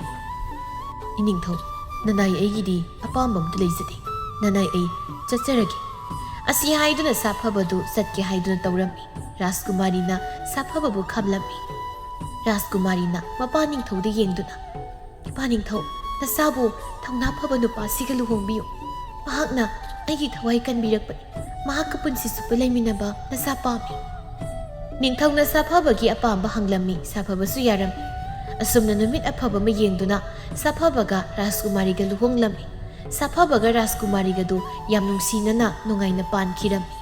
ꯏꯅꯤꯡꯊꯧ, ꯅꯅꯥꯏ ꯑꯩꯒꯤꯗꯤ ꯑꯄꯥꯝꯕ ꯑꯝꯇ ꯂꯩꯖꯗꯦ. ꯅꯅꯥꯏ ꯑꯩ ꯆꯠꯆꯔꯒꯦ. ꯑꯁꯤ ꯍꯥꯏꯗꯨꯅ ꯁꯥꯐꯕꯗꯨ ꯆꯠꯀꯦ ꯍꯥꯏꯗꯨꯅ ꯇꯧꯔꯝꯃꯤ. ꯔꯥꯖꯀꯨꯃꯥꯔꯤꯅ ꯁꯥꯐꯕꯕꯨ ꯈꯝꯂꯝꯃꯤ. ꯔꯥꯖꯀꯨꯃꯥꯔꯤꯅ ꯃꯄꯥ ꯅꯤꯡꯊꯧꯗ ꯌꯦꯡꯗꯨꯅ, ꯏꯄꯥ ꯅꯤꯡꯊꯧ, ꯅꯆꯥꯕꯨ ꯊꯧꯅꯥ ꯐꯕ ꯅꯨꯄꯥꯁꯤꯒ ꯂꯨꯍꯣꯡꯕꯤꯌꯨ. ꯃꯍꯥꯛꯅ ꯑꯩꯒꯤ ꯊꯋꯥꯏ ꯀꯟꯕꯤꯔꯛꯄꯅꯤ. ꯃꯍꯥꯛꯀ ꯄꯨꯟꯁꯤ ꯆꯨꯞꯄ ꯂꯩꯃꯤꯟꯅꯕ ꯅꯆꯥ ꯄꯥꯝꯃꯤ. ꯅꯤꯡꯊꯧꯅ ꯁꯥꯐꯕꯒꯤ ꯑꯄꯥꯝꯕ ꯍꯪꯂꯝꯃꯤ. ꯁꯥꯐꯕꯁꯨ ꯌꯥꯔꯝꯃꯤ. ꯑꯁꯨꯝꯅ ꯅꯨꯃꯤꯠ ꯑꯐꯕ ꯑꯃ ꯌꯦꯡꯗꯨꯅ ꯁꯥꯐꯕꯒ ꯔꯥꯖꯀꯨꯃꯥꯔꯤꯒ ꯂꯨꯍꯣꯡꯂꯝꯃꯤ. ꯁꯥꯐꯕꯒ ꯔꯥꯖꯀꯨꯃꯥꯔꯤꯒꯗꯨ ꯌꯥꯝ ꯅꯨꯡꯁꯤꯅꯅ ꯅꯨꯡꯉꯥꯏꯅ ꯄꯥꯟꯈꯤꯔꯝꯃꯤ.